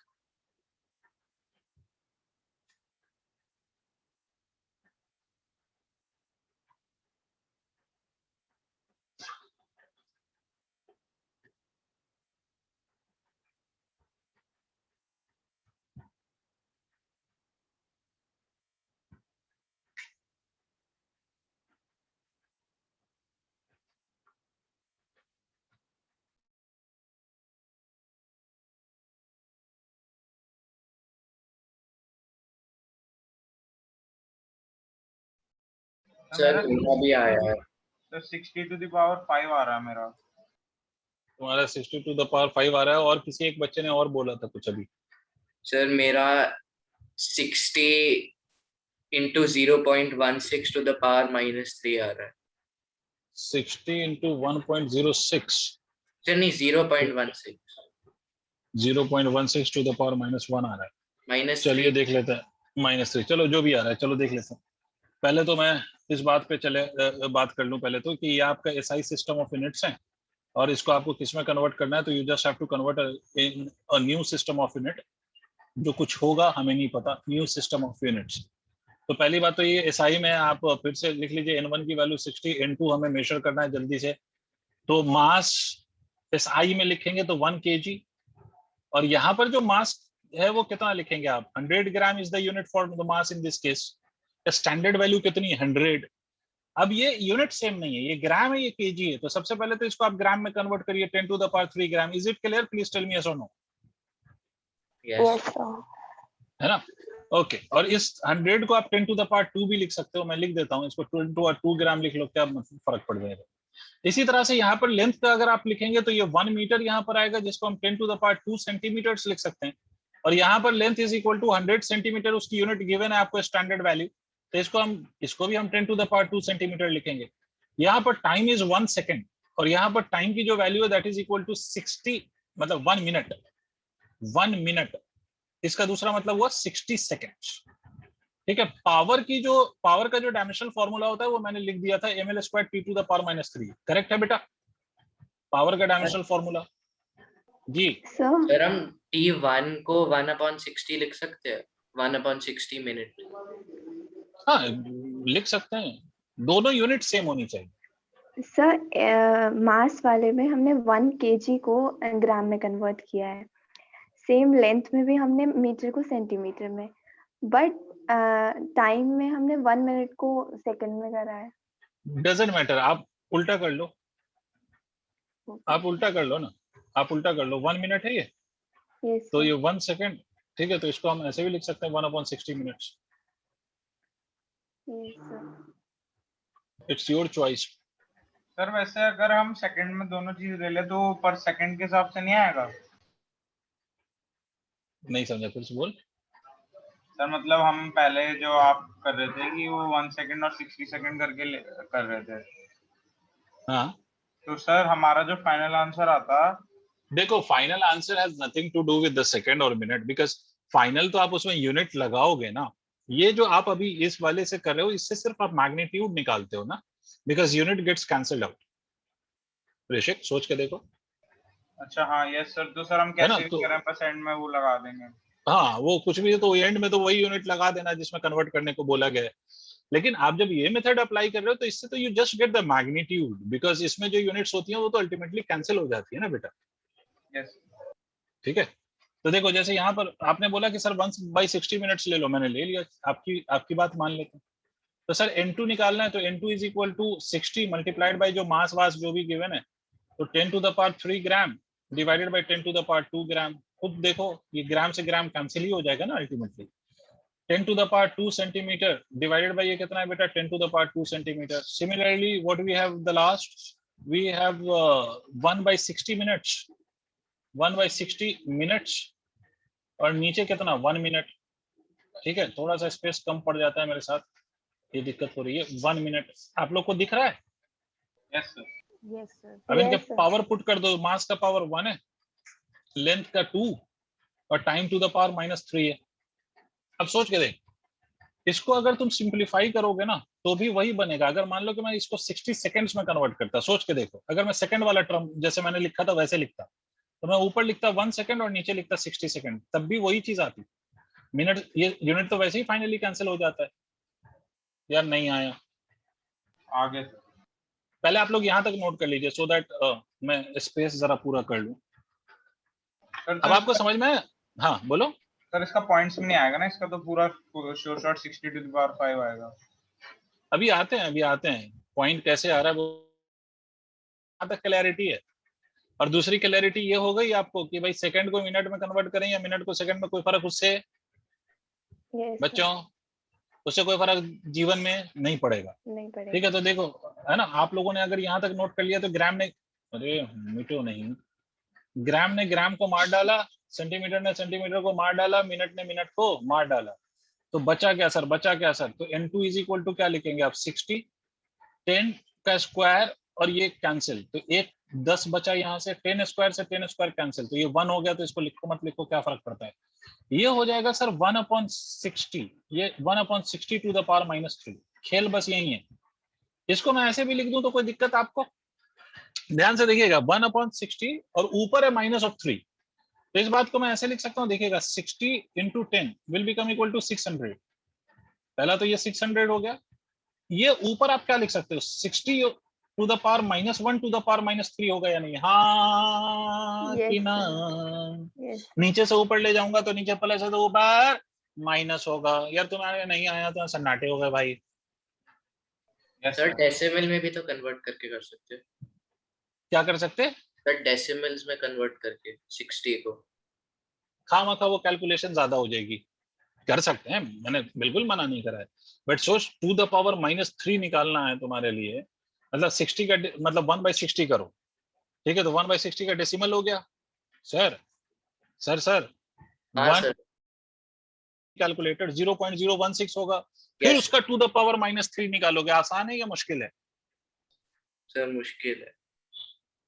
सर मेरा भी आया है। सर 60 टू द पावर 5 आ रहा है मेरा। तुम्हारा 60 टू द पावर 5 आ रहा है, और किसी एक बच्चे ने और बोला था कुछ अभी। सर मेरा 60 into 0.16 to the power -3 आ रहा है। 60 into 1.06। सर नहीं, 0.16 0.16 टू द पावर -1 आ रहा है। -3। चलिए देख लेते हैं। -3, चलो जो भी आ रहा है, चलो देख लेते हैं। पहले तो मैं इस बात पे बात कर लूं पहले तो, कि ये आपका एसआई सिस्टम ऑफ यूनिट्स है, और इसको आपको किस में कन्वर्ट करना है। तो you just have to convert in a new system of unit. जो कुछ होगा हमें नहीं पता, न्यू सिस्टम ऑफ यूनिट्स। तो पहली बात तो ये एसआई में आप फिर से लिख लीजिए, N1 की वैल्यू 60, N2 हमें मेजर करना है जल्दी से। तो मास एसआई में लिखेंगे तो 1 kg, और यहाँ पर जो मास है वो कितना लिखेंगे आप? 100 gram is the unit for the mass in this case. Standard value कितनी है? 100। अब ये यूनिट सेम नहीं है, ये ग्राम है, ये केजी है। तो सबसे पहले तो इसको आप ग्राम में कन्वर्ट करिए, 10 to the power 3 gram. Is it clear? Please tell me yes और नो। यस है ना? ओके। और इस 100 को आप 10 टू द पावर 2 भी लिख सकते हो। मैं लिख देता हूँ इसको, 2 ग्राम लिख लो, क्या फर्क पड़ जाएगा। इसी तरह से यहाँ पर लेंथ का अगर आप लिखेंगे तो ये 1 मीटर यहाँ पर आएगा, जिसको हम 10 टू द पावर 2 सेंटीमीटर्स लिख सकते हैं। और यहाँ पर length is equal to 100 centimetre, उसकी यूनिट गिवन है आपको स्टैंडर्ड वैल्यू। तो इसको भी हम 10 टू द पावर 2 सेंटीमीटर लिखेंगे। यहाँ पर टाइम इज 1 सेकेंड, और यहाँ पर टाइम की जो वैल्यू है दैट इज इक्वल टू 60, मतलब 1 मिनट। 1 मिनट, इसका दूसरा मतलब हुआ 60 सेकेंड्स। ठीक है। पावर का जो डायमेंशनल फॉर्मूला होता है वो मैंने लिख दिया था, ml² t to the power -3। Correct है बेटा? पावर का डायमेंशनल फॉर्मूला जी। सर हम T1 को 1/60 लिख सकते हैं, 1/60 मिनट। हाँ लिख सकते हैं, दोनों यूनिट सेम होनी चाहिए। सर मास वाले में हमने 1 kg को ग्राम में कन्वर्ट किया है, सेम लेंथ में भी हमने मीटर को सेंटीमीटर में, बट टाइम में हमने 1 मिनट को सेकंड में करा है। डजंट मैटर, आप उल्टा कर लो। आप उल्टा कर लो ना, आप उल्टा कर लो। 1 मिनट है ये, यस तो ये 1 सेकेंड। ठीक है, तो इसको हम ऐसे भी लिख सकते हैं 1/60 minutes. It's your choice. Sir वैसे अगर हम सेकंड में दोनों चीज ले ले तो पर सेकंड के हिसाब से नहीं आएगा? नहीं समझा, फिर से बोल। सर मतलब हम पहले जो आप कर रहे थे कि वो 1 सेकंड और 60 सेकंड करके कर रहे थे, हाँ तो सर हमारा जो फाइनल आंसर आता, देखो final answer has nothing to do with the second और मिनट, बिकॉज फाइनल तो आप उसमें यूनिट लगाओगे ना। ये जो आप अभी इस वाले से कर रहे हो, इससे सिर्फ आप मैग्नीट्यूड निकालते हो ना, because unit gets cancelled out. Rishik सोच के देखो। अच्छा हाँ यस सर, तो सर हम है ना? कैसे तो करें, परसेंट में वो लगा देंगे? हाँ, वो कुछ भी तो एंड में तो वही यूनिट लगा देना जिसमें कन्वर्ट करने को बोला गया है। लेकिन आप जब ये मेथड अप्लाई कर रहे हो तो इससे तो you just get the magnitude, because इसमें जो यूनिट्स होती हैं वो तो अल्टीमेटली कैंसिल हो जाती है ना बेटा। यस ठीक है। तो देखो जैसे यहाँ पर आपने बोला कि सर 1/60 मिनट्स ले लो, मैंने ले लिया, आपकी बात मान लेते हैं। तो सर N2 निकालना है, तो N2 is equal to 60 multiplied by जो मास वास जो भी गिवन है, तो 10 to the power 3 gram divided by 10 to the power 2 gram. खुद देखो ये ग्राम से ग्राम कैंसिल ही हो जाएगा ना ultimately. 10 to the power 2 centimetre divided by ये कितना है बेटा? 10 to the power 2 centimetre. Similarly what we have the last, we have 1/60 minutes. 1/60 minutes और नीचे कितना 1 मिनट। ठीक है, थोड़ा सा स्पेस कम पड़ जाता है मेरे साथ, ये दिक्कत हो रही है। 1 मिनट आप लोग को दिख रहा है? Yes sir. Yes sir. अब इनके Yes, sir. पावर पुट कर दो, मास का पावर 1 है, लेंथ का 2 और टाइम टू द पावर -3 है। अब सोच के देख, इसको अगर तुम सिंपलीफाई करोगे ना तो भी वही बनेगा। अगर मान लो कि मैं इसको 60 सेकंड्स में कन्वर्ट करता, सोच के देखो, अगर मैं सेकंड वाला टर्म जैसे मैंने लिखा था वैसे लिखता, तो मैं ऊपर लिखता 1 सेकंड और नीचे लिखता 60 सेकंड, तब भी वही चीज आती। मिनट, ये यूनिट तो वैसे ही फाइनली कैंसिल हो जाता है। यार नहीं आया, आगे सर। पहले आप लोग यहाँ तक नोट कर लीजिए, सो दैट मैं स्पेस जरा पूरा कर लूं। सर अब आपको समझ में आया? हाँ बोलो। सर इसका पॉइंट्स में नहीं आएगा ना, इसका तो पूरा शॉर्ट 60 टू द पावर 5 आएगा। अभी आते हैं पॉइंट कैसे आ रहा है वो, यहाँ तक क्लैरिटी है। और दूसरी क्लैरिटी ये हो गई आपको कि भाई सेकंड को मिनट में कन्वर्ट करें या मिनट को सेकंड में, कोई फर्क उससे Yes, sir. बच्चों, उससे कोई फर्क जीवन में नहीं पड़ेगा। नहीं ठीक पड़ेगा। है, तो देखो है ना, आप लोगों ने अगर यहाँ तक नोट कर लिया तो ग्राम ने, अरे मीटो नहीं, ग्राम ने ग्राम को मार डाला, सेंटीमीटर ने सेंटीमीटर को मार डाला, मिनट ने मिनट को मार डाला, तो बचा क्या सर? तो n2 इज इक्वल टू क्या लिखेंगे आप? 60, 10 का स्क्वायर और ये कैंसिल, तो एक 10 बचा यहाँ से, 10 स्क्वायर से 10 स्क्वायर कैंसिल, तो ये 1 हो गया, तो इसको लिखो मत लिखो क्या फर्क पड़ता है। ये हो जाएगा सर 1/60, ये 1/60 टू द पावर -3। खेल बस यही है। इसको मैं ऐसे भी लिख दूं तो कोई दिक्कत आपको? ध्यान से देखिएगा, 1/60 और ऊपर है -3, तो इस बात को मैं ऐसे लिख सकता हूँ, देखिएगा 60 × 10 विल बिकम इक्वल टू 600। पहला तो ये 600 हो गया, ये ऊपर आप क्या लिख सकते हो? 60 to the power -1 to the power -3 होगा या नहीं? हाँ Yes, कि ना? Yes. नीचे से ऊपर ले जाऊंगा तो नीचे प्लस है तो ऊपर माइनस होगा। यार तुम्हारे नहीं आया तो सन्नाटे हो गए भाई। Yes sir sir. डेसिमल में भी तो कन्वर्ट करके कर सकते हैं। क्या कर सकते? सर डेसिमल्स में कन्वर्ट करके 60 को। खामखा वो कैलकुलेशन ज्यादा हो जाएगी। कर सकते हैं, मैंने बिल्कुल मना नहीं करा है, बट सोच टू द पावर -3 निकालना है तुम्हारे लिए, मतलब 60 का मतलब 1/60 करो। ठीक है, तो 1/60 का डेसिमल हो गया सर। सर हाँ वन सर। कैलकुलेटर 0.016 होगा, फिर यस उसका टू द पावर -3 निकालोगे। आसान है या मुश्किल है? सर मुश्किल है।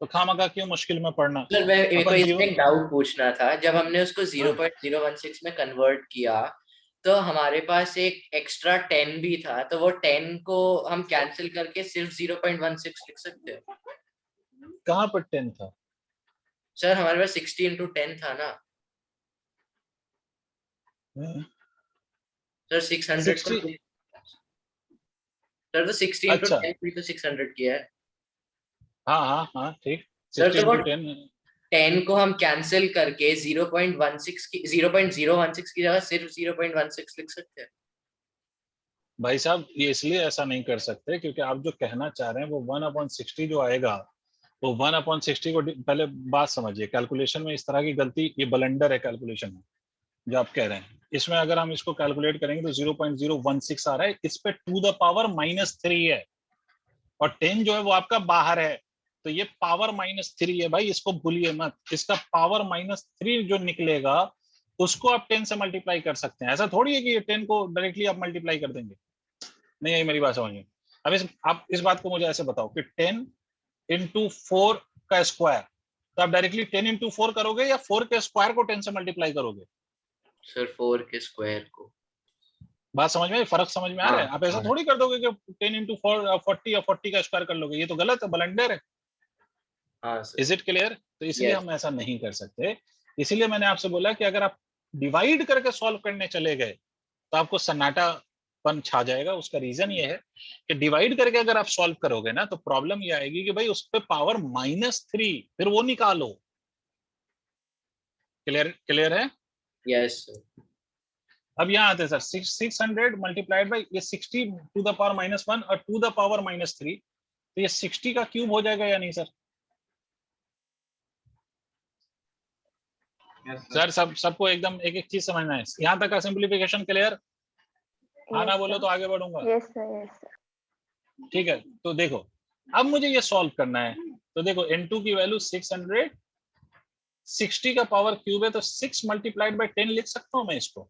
तो खामखा क्यों मुश्किल में पड़ना? सर मेरे को अपन इसमें जीवन, एक डाउट पूछना था। जब हमने उसको हाँ। 0.016 में कन्वर्ट किया तो हमारे पास एक एक्स्ट्रा 10 भी था, तो वो 10 को हम कैंसिल करके सिर्फ 0.16 लिख सकते हैं। कहाँ पर 10 था? सर हमारे पास 60 × 10 था ना हाँ। सर। 600 को 60, सर तो 60 × अच्छा 10 भी तो 600 किया है हाँ ठीक। सर। 60 तो वो × 10, 10 को हम कैंसिल करके 0.16 की जगह सिर्फ 0.16 लिख सकते हैं। भाई साहब ये इसलिए ऐसा नहीं कर सकते क्योंकि आप जो कहना चाह रहे हैं वो 1/60 जो आएगा, वो 1/60 को पहले बात समझिए। कैलकुलेशन में इस तरह की गलती, ये ब्लंडर है कैलकुलेशन में जो आप कह रहे हैं। इसमें अगर हम इसको कैलकुलेट करेंगे तो 0.016 आ रहा है, इस पे टू द पावर -3 है और 10 जो है वो आपका बाहर है, तो ये पावर -3 है भाई, इसको भूलिए मत। इसका पावर -3 जो निकलेगा उसको आप 10 से मल्टीप्लाई कर सकते हैं। ऐसा थोड़ी है कि ये 10 को डायरेक्टली आप मल्टीप्लाई कर देंगे। नहीं आई मेरी बात समझिए। अब आप इस बात को मुझे ऐसे बताओ कि 10 × 4 का स्क्वायर, तो आप डायरेक्टली 10 × 4 करोगे या 4 के स्क्वायर को 10 से मल्टीप्लाई करोगे? सर 4 के स्क्वायर को। बात समझ में, फर्क समझ में आ रहा है? आप ऐसा थोड़ी कर दोगे कि 10 × 4 40 या 40 का स्क्वायर कर लोगे, ये तो गलत है, ब्लंडर है। हाँ सर। Is it clear? तो इसलिए Yes. हम ऐसा नहीं कर सकते। इसीलिए मैंने आपसे बोला कि अगर आप डिवाइड करके सॉल्व करने चले गए तो आपको सन्नाटापन छा जाएगा। उसका रीजन ये है कि डिवाइड करके अगर आप सॉल्व करोगे ना तो प्रॉब्लम ये आएगी कि भाई उस पे पावर -3, फिर वो निकालो। क्लियर है? Yes sir. अब यहाँ आते हैं सर, 600 मल्टीप्लाइड बाई ये 60 टू द पावर -1 और टू द पावर -3, तो ये 60 का क्यूब हो जाएगा या नहीं सर? सर सबको एकदम एक एक चीज समझना है। यहाँ तक का सिंप्लीफिकेशन क्लियर? हाँ ना बोलो तो आगे बढ़ूंगा। Yes, sir. Yes, sir. ठीक है, तो देखो अब मुझे ये सॉल्व करना है। तो देखो n2 की वैल्यू 600 60 का पावर क्यूब है तो 6 मल्टीप्लाइड बाय 10 लिख सकता हूं मैं इसको।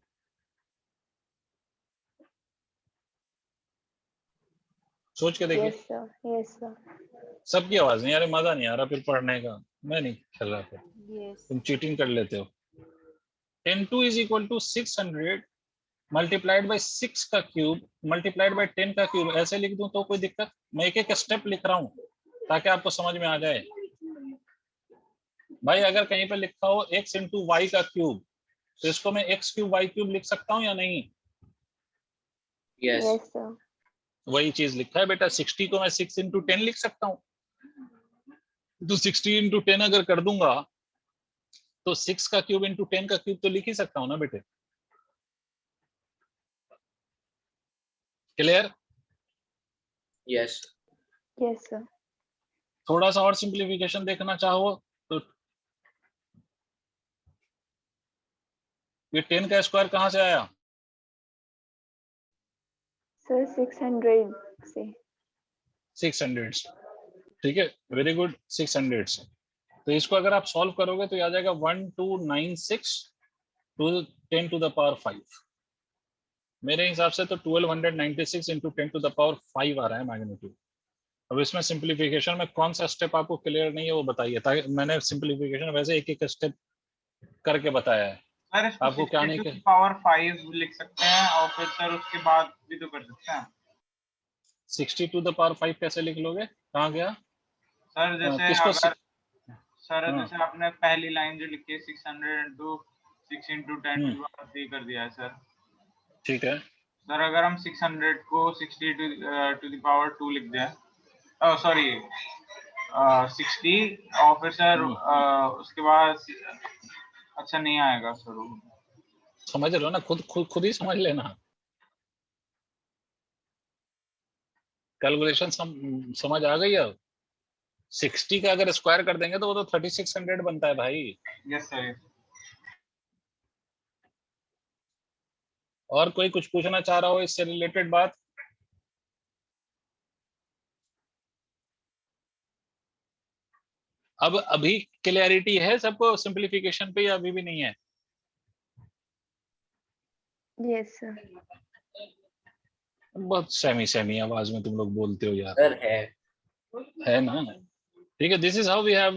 सोच के देखिए। Yes sir, yes sir. सबकी आवाज नहीं आ रही, मजा नहीं आ रहा फिर पढ़ने का। मैं नहीं खेल रहा फिर, यस तुम चीटिंग कर लेते हो। 10 is equal to 600 multiplied by 6 का क्यूब मल्टीप्लाइड बाय 10 का क्यूब, ऐसे लिख दूं तो कोई दिक्कत? मैं एक एक स्टेप लिख रहा हूं ताकि आपको समझ में आ जाए। भाई अगर कहीं पे लिखा हो x इंटू वाई का क्यूब तो इसको मैं x क्यूब वाई क्यूब लिख सकता हूँ या नहीं? Yes yes sir. वही चीज लिखा है बेटा। 60 को मैं 6 इंटू 10 लिख सकता हूँ, तो 60 इंटू 10 अगर कर दूंगा तो 6 का क्यूब इंटू 10 का क्यूब तो लिख ही सकता हूँ ना बेटे। क्लियर? Yes yes sir. थोड़ा सा और सिंप्लीफिकेशन देखना चाहो तो ये 10 का स्क्वायर कहाँ से आया? सर 600 से। 600 से, ठीक है, वेरी गुड। 600 से तो इसको अगर आप सॉल्व करोगे तो ये आ जाएगा 1296 टू 10 टू द पावर 5। मेरे हिसाब से तो 1296 इंटू 10 टू द पावर 5 आ रहा है मैग्नीट्यूड। अब इसमें सिंप्लीफिकेशन में कौन सा स्टेप आपको क्लियर नहीं है वो बताइए, ताकि मैंने सिंप्लीफिकेशन वैसे एक एक स्टेप करके बताया है। सर इसको आपको क्या नहीं 62 की पावर 5 लिख सकते हैं और फिर सर उसके बाद भी तो कर सकते हैं। 60 टू द पावर 5 कैसे लिख लोगे? कहाँ गया सर जैसे किसको? अगर सर हाँ। जैसे आपने पहली लाइन जो लिखी है 600 इंटू 6 इंटू 10 हम्म। की पावर 3 कर दिया है सर। ठीक है। सर अगर हम 600 को 60 टू द पावर 2 लिख दें, सॉरी 60 और फिर सर उसके बाद अच्छा नहीं आएगा सर वो। समझ लो ना, खुद ही समझ लेना। कैलकुलेशन समझ आ गई अब? 60 का अगर स्क्वायर कर देंगे तो वो तो 3600 बनता है भाई। Yes sir. और कोई कुछ पूछना चाह रहा हो इससे रिलेटेड बात? अब अभी क्लियरिटी है सबको सिंप्लीफिकेशन पे या अभी भी नहीं है? Yes sir. बहुत सेमी आवाज में तुम लोग बोलते हो यार। सर है ना? ठीक है, this is how we have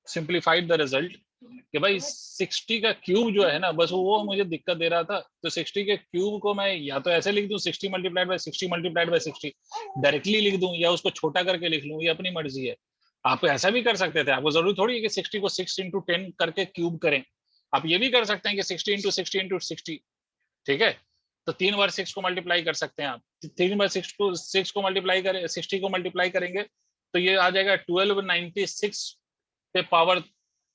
simplified the result कि भाई 60 का क्यूब जो है ना, बस वो मुझे दिक्कत दे रहा था। तो 60 के क्यूब को मैं या तो ऐसे लिख दूं 60 multiplied bye 60 multiplied bye 60 directly लिख दूं, या उसको छोटा करके लिख लूं, ये अपनी मर्जी है। आप ऐसा भी कर सकते थे, आपको जरूरी थोड़ी है कि 60 को 6 इंटू 10 करके क्यूब करें। आप ये भी कर सकते हैं कि 60 इंटू 60 इंटू 60, ठीक है। तो 3 बार 6 को मल्टीप्लाई कर सकते हैं आप। 3 बार 6 को मल्टीप्लाई करें, 60 को मल्टीप्लाई करेंगे तो ये आ जाएगा 1296 पे power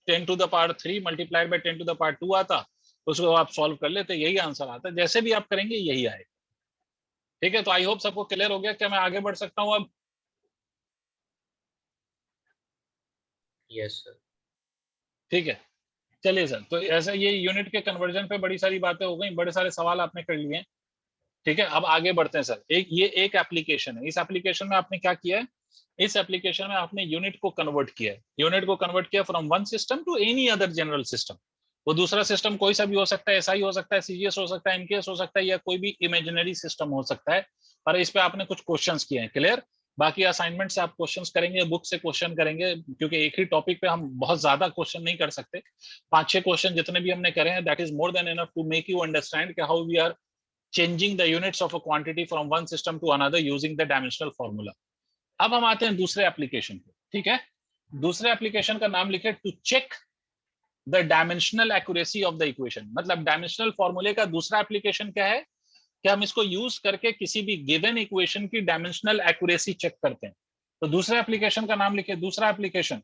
10 to the power 3 multiplied by 10 to the power 2 आता। उसको आप सॉल्व कर लेते, यही आंसर आता है। जैसे भी आप करेंगे यही आएगा। ठीक है, तो आई होप सबको क्लियर हो गया। क्या मैं आगे बढ़ सकता हूं अब? Yes sir. ठीक है, चलिए सर। तो ऐसा ये यूनिट के कन्वर्जन पे बड़ी सारी बातें हो गई, बड़े सारे सवाल आपने कर लिए। ठीक है, अब आगे बढ़ते हैं सर। ये एक एप्लीकेशन है। इस एप्लीकेशन में आपने क्या किया है? इस एप्लीकेशन में आपने यूनिट को कन्वर्ट किया है। यूनिट को कन्वर्ट किया from one system to any other general system. वो दूसरा सिस्टम कोई सा भी हो सकता है, एसआई हो सकता है, सीजीएस हो सकता है, एमकेएस हो सकता है, या कोई भी इमेजिनरी सिस्टम हो सकता है। और इस पे आपने कुछ क्वेश्चंस किए हैं। क्लियर? बाकी असाइनमेंट से आप क्वेश्चंस करेंगे, बुक से क्वेश्चन करेंगे, क्योंकि एक ही टॉपिक पे हम बहुत ज्यादा क्वेश्चन नहीं कर सकते। 5-6 क्वेश्चन जितने भी हमने करे हैं, that is more than enough to make you understand how we are changing the units of a quantity from one system to another using the dimensional formula. अब हम आते हैं दूसरे एप्लीकेशन पे। ठीक है, दूसरे एप्लीकेशन का नाम लिखे to check the dimensional accuracy of the equation. मतलब डायमेंशनल फॉर्मूले का दूसरा एप्लीकेशन क्या है कि हम इसको यूज करके किसी भी गिवन इक्वेशन की डायमेंशनल एक्यूरेसी चेक करते हैं। तो दूसरे एप्लीकेशन का नाम लिखे, दूसरा application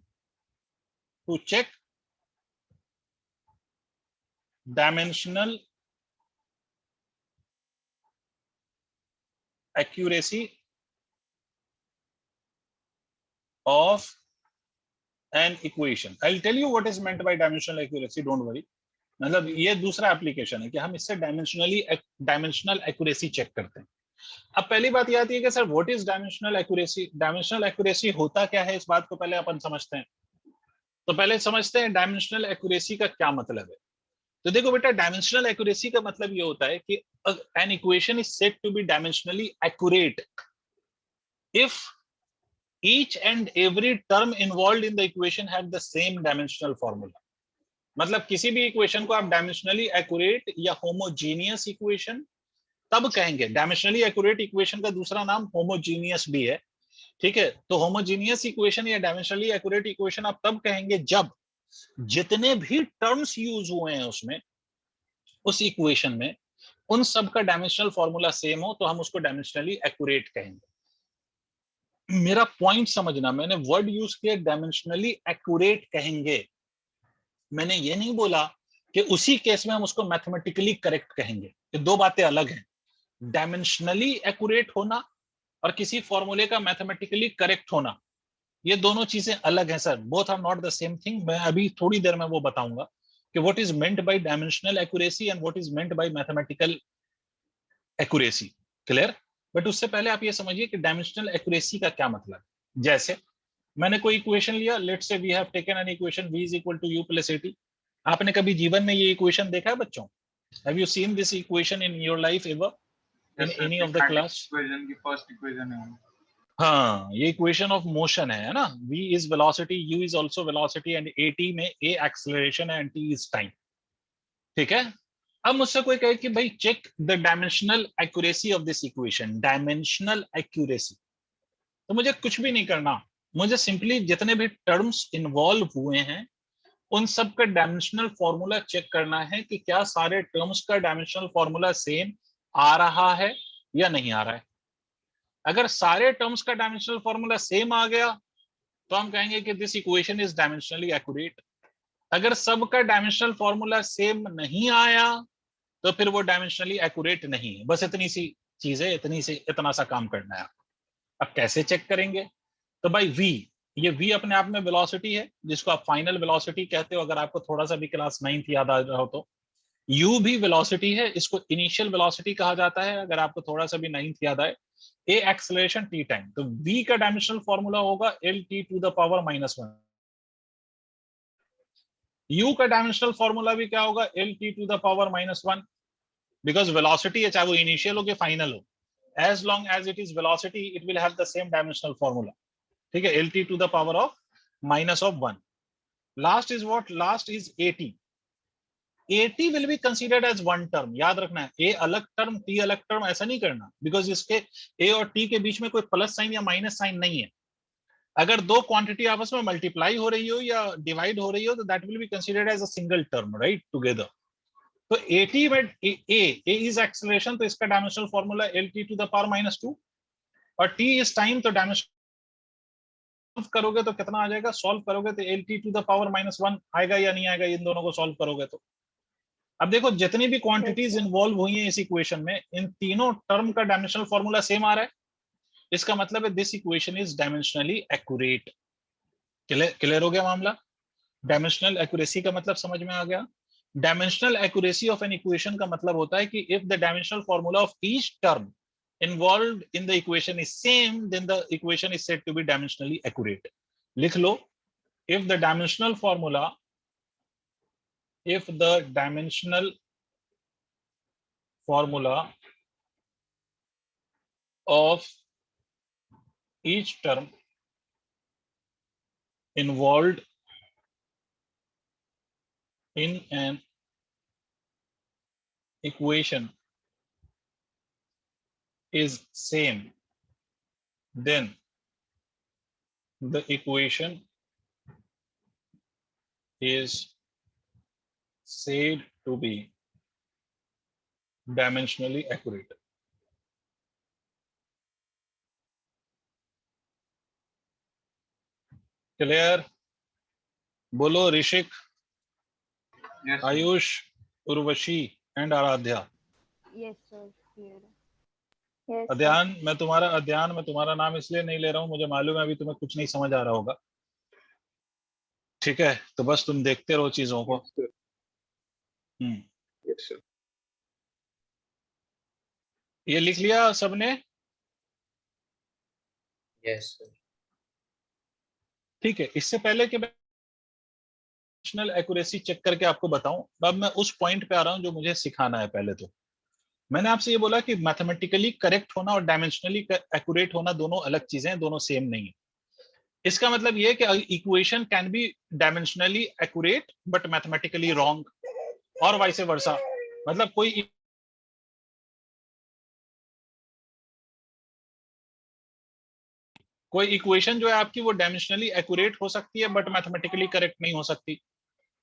to check dimensional accuracy of an equation. I'll tell you what is meant by dimensional accuracy, don't worry. मतलब ये दूसरा एप्लीकेशन है कि हम इससे डायमेंशनल एक्यूरेसी चेक करते हैं। अब पहली बात ये आती है कि sir what is dimensional accuracy? Dimensional accuracy होता क्या है, इस बात को पहले अपन समझते हैं। तो पहले समझते हैं डायमेंशनल एक्यूरेसी का क्या मतलब है। तो देखो बेटा, डायमेंशनल एक्यूरेसी का मतलब ये होता है कि an equation is said to be dimensionally accurate if each and every term involved in the equation have the same dimensional formula। मतलब किसी भी इक्वेशन को आप डायमेंशनली एक्यूरेट या होमोजीनियस इक्वेशन तब कहेंगे। डायमेंशनली एक्यूरेट इक्वेशन का दूसरा नाम होमोजीनियस भी है, ठीक है। तो होमोजीनियस इक्वेशन या डायमेंशनली एक्यूरेट इक्वेशन आप तब कहेंगे जब जितने भी टर्म्स यूज हुए हैं उसमें, उस इक्वेशन में, उन सब का डायमेंशनल फॉर्मूला सेम हो, तो हम उसको डायमेंशनली एक्यूरेट कहेंगे। मेरा पॉइंट समझना, मैंने वर्ड यूज किया डायमेंशनली एक्यूरेट कहेंगे, मैंने ये नहीं बोला कि उसी केस में हम उसको मैथमेटिकली करेक्ट कहेंगे। ये दो बातें अलग हैं। डायमेंशनली एक्यूरेट होना और किसी फॉर्मूले का मैथमेटिकली करेक्ट होना, ये दोनों चीजें अलग हैं sir. Both are not the same thing. मैं अभी थोड़ी देर में वो बताऊंगा कि what is meant by dimensional accuracy and what is meant by mathematical accuracy. Clear? But उससे पहले आप ये समझिए कि डायमेंशनल एक्यूरेसी का क्या मतलब है। जैसे मैंने कोई इक्वेशन लिया, let's say we have taken an equation v is equal to u plus 80। आपने कभी जीवन में ये इक्वेशन देखा है बच्चों? Have you seen this equation in your life ever in any of the class? Equation की फर्स्ट इक्वेशन है। हाँ, ये इक्वेशन ऑफ मोशन है ना। v is velocity, u is also velocity and at में a एक्सेलरेशन है and t is time. ठीक है। अब मुझसे कोई कहे कि भाई check the dimensional accuracy of this equation, dimensional accuracy. तो मुझे कुछ भी नहीं करना, मुझे सिंपली जितने भी टर्म्स इन्वॉल्व हुए हैं उन सब का डायमेंशनल फॉर्मूला चेक करना है कि क्या सारे टर्म्स का डायमेंशनल फॉर्मूला सेम आ रहा है या नहीं आ रहा है। अगर सारे टर्म्स का डायमेंशनल फॉर्मूला सेम आ गया तो हम कहेंगे कि this equation is dimensionally accurate. अगर सबका डायमेंशनल फॉर्मूला सेम नहीं आया तो फिर वो डायमेंशनली एक्यूरेट नहीं है। बस इतनी सी चीज है, इतना सा काम करना है। अब कैसे चेक करेंगे? तो भाई v, ये v अपने आप में वेलोसिटी है जिसको आप फाइनल वेलोसिटी कहते हो, अगर आपको थोड़ा सा भी क्लास 9th याद आ रहा हो तो। u भी वेलोसिटी है, इसको इनिशियल वेलोसिटी कहा जाता है, अगर आपको थोड़ा सा भी 9th याद आए। a acceleration, t time. तो v का डायमेंशनल फॉर्मूला होगा lt to the power -1। u का डायमेंशनल फॉर्मूला भी क्या होगा? lt to the power -1, because velocity है, चाहे वो इनिशियल हो कि फाइनल हो, as long as it is velocity it will have the same dimensional formula। ठीक है, lt to the power of -1। last is what? last is at। at will be considered as one term। याद रखना है, a अलग term, t अलग term, ऐसा नहीं करना, बिकॉज इसके a और t के बीच में कोई प्लस साइन या माइनस साइन नहीं है। अगर दो क्वांटिटी आपस में मल्टीप्लाई हो रही हो या डिवाइड हो रही हो तो that will be considered as a single term, right, together. तो at में a इज एक्सेलरेशन, तो इसका dimensional formula lt to the power -2, और t इज टाइम, तो डायमेंशन करोगे तो कितना आ जाएगा? सॉल्व करोगे तो lt टू द पावर -1 आएगा या नहीं आएगा, इन दोनों को सॉल्व करोगे तो। अब देखो जितनी भी क्वांटिटीज इन्वॉल्व हुई हैं इस इक्वेशन में, इन तीनों टर्म का डायमेंशनल फॉर्मूला सेम आ रहा है। इसका मतलब है this equation is dimensionally accurate. Clear हो गया मामला? डायमेंशनल एक्यूरेसी का मतलब समझ में आ गया। Dimensional accuracy of an equation का मतलब होता है कि if the dimensional formula of each term involved in the equation is same, then the equation is said to be dimensionally accurate। लिख लो, if the dimensional formula of each term involved in an equation is same, then the equation is said to be dimensionally accurate। क्लियर? बोलो Rishik, Yes, sir. Ayush, Urvashi and Aradhya. Yes, sir. Clear. Yes, sir. अध्ययन, मैं तुम्हारा नाम इसलिए नहीं ले रहा हूं, मुझे मालूम है अभी तुम्हें कुछ नहीं समझ आ रहा होगा। ठीक है, तो बस तुम देखते रहो चीजों को। Yes, sir. Yes, sir. ये लिख लिया सबने? Yes sir. ठीक है, इससे पहले कि मैं डायमेंशनल एक्यूरेसी चेक करके आपको बताऊं। अब मैं उस पॉइंट पे आ रहा हूं जो मुझे सिखाना है। पहले तो मैंने आपसे ये बोला कि मैथमेटिकली करेक्ट होना और डायमेंशनली एक्यूरेट होना दोनों अलग चीजें हैं, दोनों सेम नहीं है। इसका मतलब ये है कि equation can be dimensionally accurate but mathematically wrong, और वाइस वर्सा। मतलब कोई इक्वेशन जो है आपकी वो डायमेंशनली एक्यूरेट हो सकती है बट मैथमेटिकली करेक्ट नहीं हो सकती।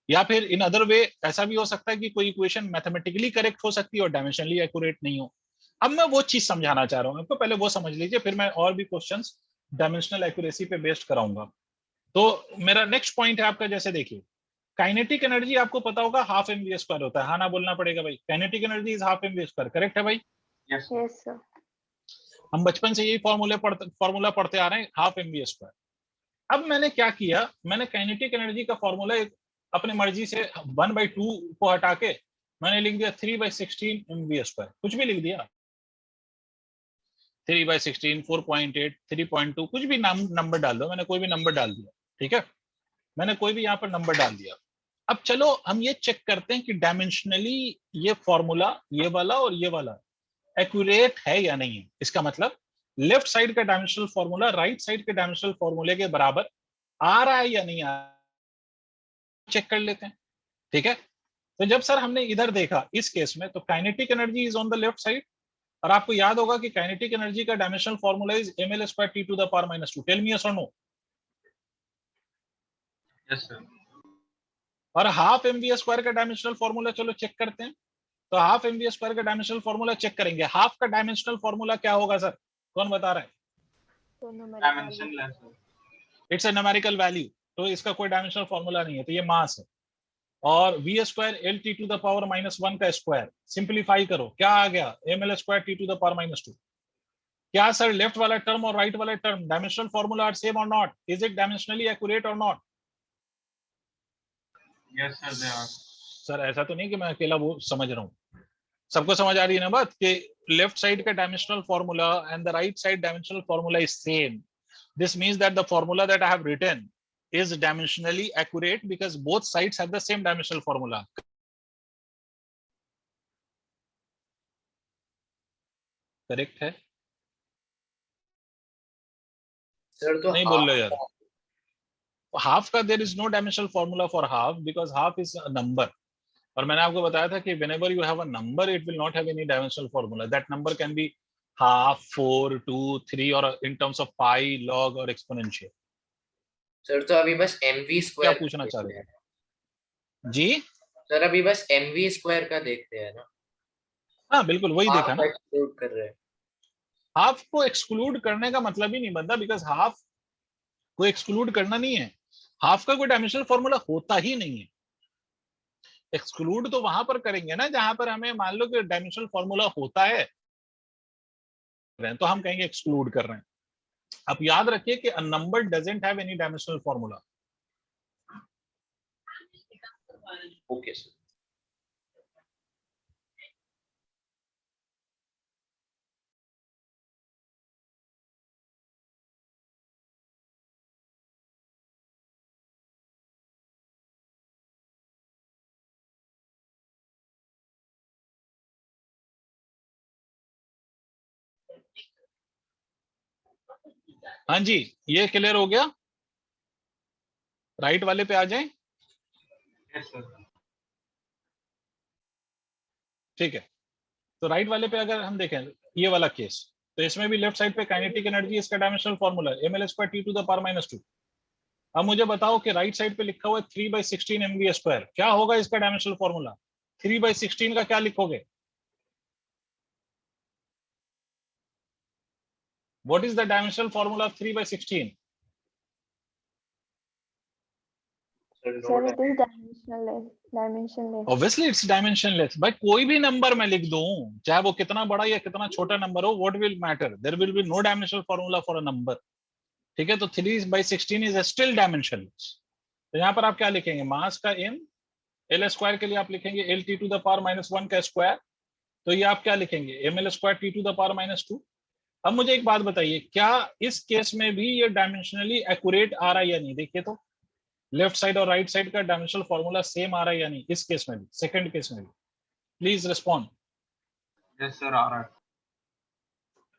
या फिर इन अदर वे ऐसा भी हो सकता है कि कोई इक्वेशन मैथमेटिकली करेक्ट हो सकती है और डायमेंशनली एक्यूरेट नहीं हो। अब मैं वो चीज समझाना चाह रहा हूं आपको, पहले वो समझ लीजिए, फिर मैं और भी क्वेश्चंस डायमेंशनल एक्यूरेसी पे बेस्ड कराऊंगा। तो मेरा नेक्स्ट पॉइंट है आपका, जैसे देखिए काइनेटिक एनर्जी आपको पता होगा हाफ mv स्क्वायर होता है। हाँ ना बोलना पड़ेगा भाई, kinetic energy is half mv square, correct है भाई? Yes yes sir. हम बचपन से यही फॉर्मूला पढ़ते आ रहे हैं, हाफ mv स्क्वायर। अब मैंने क्या किया, मैंने काइनेटिक एनर्जी का फॉर्मूला अपने मर्जी से 1/2 को हटा के मैंने लिख दिया 3/16 mv स्क्वायर। कुछ भी लिख दिया, 3/16, 4.8, 3.2, कुछ भी नंबर डाल दो। मैंने कोई भी नंबर डाल दिया, ठीक है, मैंने कोई भी यहाँ पर नंबर डाल दिया। अब चलो हम ये चेक करते हैं कि डायमेंशनली ये फॉर्मूला, ये वाला और ये वाला एक्यूरेट है या नहीं है। इसका मतलब लेफ्ट साइड का डायमेंशनल फॉर्मूला राइट साइड के डायमेंशनल फॉर्मूले के बराबर आ रहा है या नहीं आ रहा, चेक कर लेते हैं, ठीक है। तो जब सर हमने इधर देखा इस केस में, तो kinetic energy is on the left side, और आपको याद होगा कि काइनेटिक एनर्जी का dimensional formula is ml square t to the power -2। Tell me yes और नो। Yes sir. और हाफ mv स्क्वायर का डायमेंशनल फॉर्मूला चलो चेक करते हैं। तो हाफ mv स्क्वायर का डायमेंशनल फॉर्मूला चेक करेंगे। हाफ का डायमेंशनल फॉर्मूला क्या होगा सर, कौन बता रहा है? तो numerical dimension less sir. It's a numerical value, तो इसका कोई डायमेंशनल फॉर्मूला नहीं है, तो ये मास है। और v square L T to the power -1 का स्क्वायर, सिंप्लीफाई करो क्या आ गया, ml square T to the power -2। क्या सर लेफ्ट वाला टर्म और राइट वाला term dimensional formula are same और not? Is it dimensionally accurate और not? Yes sir they are. Sir ऐसा तो नहीं कि मैं अकेला वो समझ रहा हूँ, सबको समझ आ रही है ना बात कि लेफ्ट साइड का dimensional formula and the right side dimensional formula is same. This means that the formula that I have written is dimensionally accurate because both sides have the same dimensional formula. Correct है? Sir तो नहीं बोल रहे यार। Half का there is no dimensional formula for half because half is a number, और मैंने आपको बताया था कि whenever you have a number it will not have any dimensional formula. That number can be half, 4, 2, 3 or in terms of pi, log और exponential. Sir तो अभी बस mv क्या स्क्वायर पूछना चाह रहे हैं जी? सर अभी बस mv स्क्वायर का देखते हैं ना, हाँ बिल्कुल वही देखा आप ना। एक्सक्लूड कर रहे हैं। हाफ को एक्सक्लूड करने का मतलब ही नहीं बनता, बिकॉज हाफ को एक्सक्लूड करना नहीं है, हाफ का कोई डायमेंशनल फॉर्मूला होता ही नहीं है। एक्सक्लूड तो वहां पर करेंगे ना जहां पर हमें मान लो कि डायमेंशनल फॉर्मूला होता है, तो हम कहेंगे एक्सक्लूड कर रहे हैं। आप याद रखिए कि a number doesn't have any dimensional formula. Okay sir. हाँ जी, ये क्लियर हो गया? राइट वाले पे आ जाएं। Yes sir. ठीक है, तो राइट वाले पे अगर हम देखें ये वाला केस, तो इसमें भी लेफ्ट साइड पे काइनेटिक एनर्जी इसका डायमेंशनल फॉर्मूला है ml square t to the power -2। अब मुझे बताओ कि राइट साइड पे लिखा हुआ है 3/16 mv स्क्वायर, क्या होगा इसका डायमेंशनल फॉर्मूला? 3/16 का क्या लिखोगे? What is the dimensional formula of 3/16? Sir, it is dimensionless. Obviously it's dimensionless. भाई कोई भी नंबर मैं लिख दूं, चाहे वो कितना बड़ा या कितना छोटा नंबर हो, what will matter? There will be no dimensional formula for a number. ठीक है, तो 3/16 is still dimensionless. तो यहाँ पर आप क्या लिखेंगे? मास का m, एल स्क्वायर के लिए आप लिखेंगे L T to the power -1 का स्क्वायर, तो ये आप क्या लिखेंगे? ml square T to the power -2। अब मुझे एक बात बताइए, क्या इस केस में भी ये डायमेंशनली एक्यूरेट आ रहा है या नहीं? देखिए तो लेफ्ट साइड और राइट साइड का डायमेंशनल फॉर्मूला सेम आ रहा है या नहीं, इस केस में भी, सेकंड केस में भी? Please respond. यस सर, आ रहा है।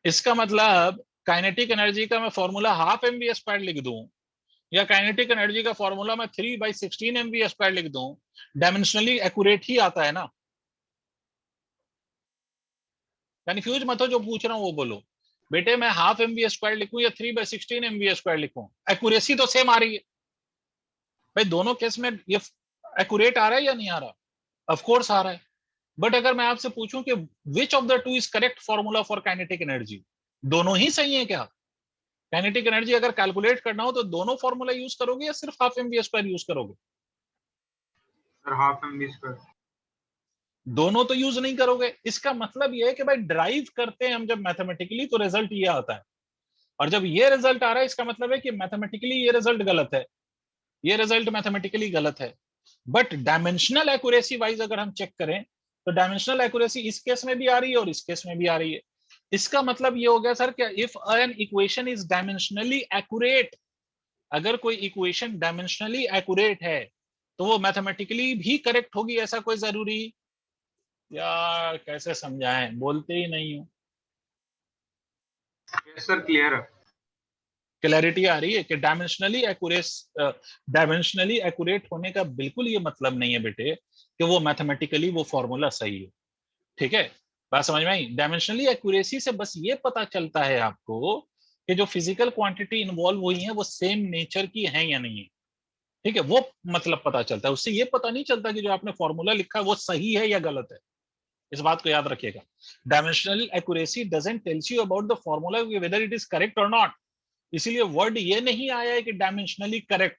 इसका मतलब काइनेटिक एनर्जी का मैं फॉर्मूला हाफ mv² लिख दूं या काइनेटिक एनर्जी का फॉर्मूला मैं 3/16 mv² लिख दूं, डायमेंशनली एक्यूरेट ही आता है ना। कंफ्यूज मत हो, जो पूछ रहा हूं वो बोलो। बेटे मैं हाफ mv² लिखूं या 3/16 mv² लिखूं, एक्यूरेसी तो सेम आ रही है भाई दोनों केस में। ये एक्यूरेट आ रहा है या नहीं आ रहा? ऑफ कोर्स आ रहा है। बट अगर मैं आपसे पूछूं कि which of the two is correct formula for kinetic energy, दोनों ही सही है क्या? काइनेटिक एनर्जी अगर कैलकुलेट करना हो तो दोनों फॉर्मूला यूज करोगे या सिर्फ हाफ mv² यूज करोगे? Sir half mv²। दोनों तो यूज नहीं करोगे। इसका मतलब ये है कि भाई ड्राइव करते हैं हम जब मैथमेटिकली तो रिजल्ट ये आता है, और जब ये रिजल्ट आ रहा है इसका मतलब है कि मैथमेटिकली ये रिजल्ट गलत है, ये रिजल्ट मैथमेटिकली गलत है। बट डायमेंशनल एक्यूरेसी वाइज अगर हम चेक करें तो डायमेंशनल एक्यूरेसी इस केस में भी आ रही है और इस केस में भी आ रही है। इसका मतलब ये हो गया सर क्या if N equation is dimensionally accurate, अगर कोई इक्वेशन डायमेंशनली एक्यूरेट है तो वो मैथमेटिकली भी करेक्ट होगी, ऐसा कोई जरूरी? यार कैसे समझाएं, बोलते ही नहीं हो। यस सर, क्लियर है। क्लैरिटी आ रही है कि डायमेंशनली एक्यूरेट होने का बिल्कुल ये मतलब नहीं है बेटे कि वो मैथमेटिकली वो फॉर्मूला सही है। ठीक है, बात समझ में आई? डायमेंशनली एक्यूरेसी से बस ये पता चलता है आपको कि जो फिजिकल क्वांटिटी इन्वॉल्व हुई है वो सेम नेचर की है या नहीं है। ठीक है, वो मतलब पता चलता है, उससे ये पता नहीं चलता कि जो आपने फॉर्मूला लिखा है वो सही है या गलत है। इस बात को याद रखिएगा, dimensional accuracy doesn't tells you about the formula whether it is correct और नॉट। इसीलिए वर्ड ये नहीं आया है कि डायमेंशनली करेक्ट,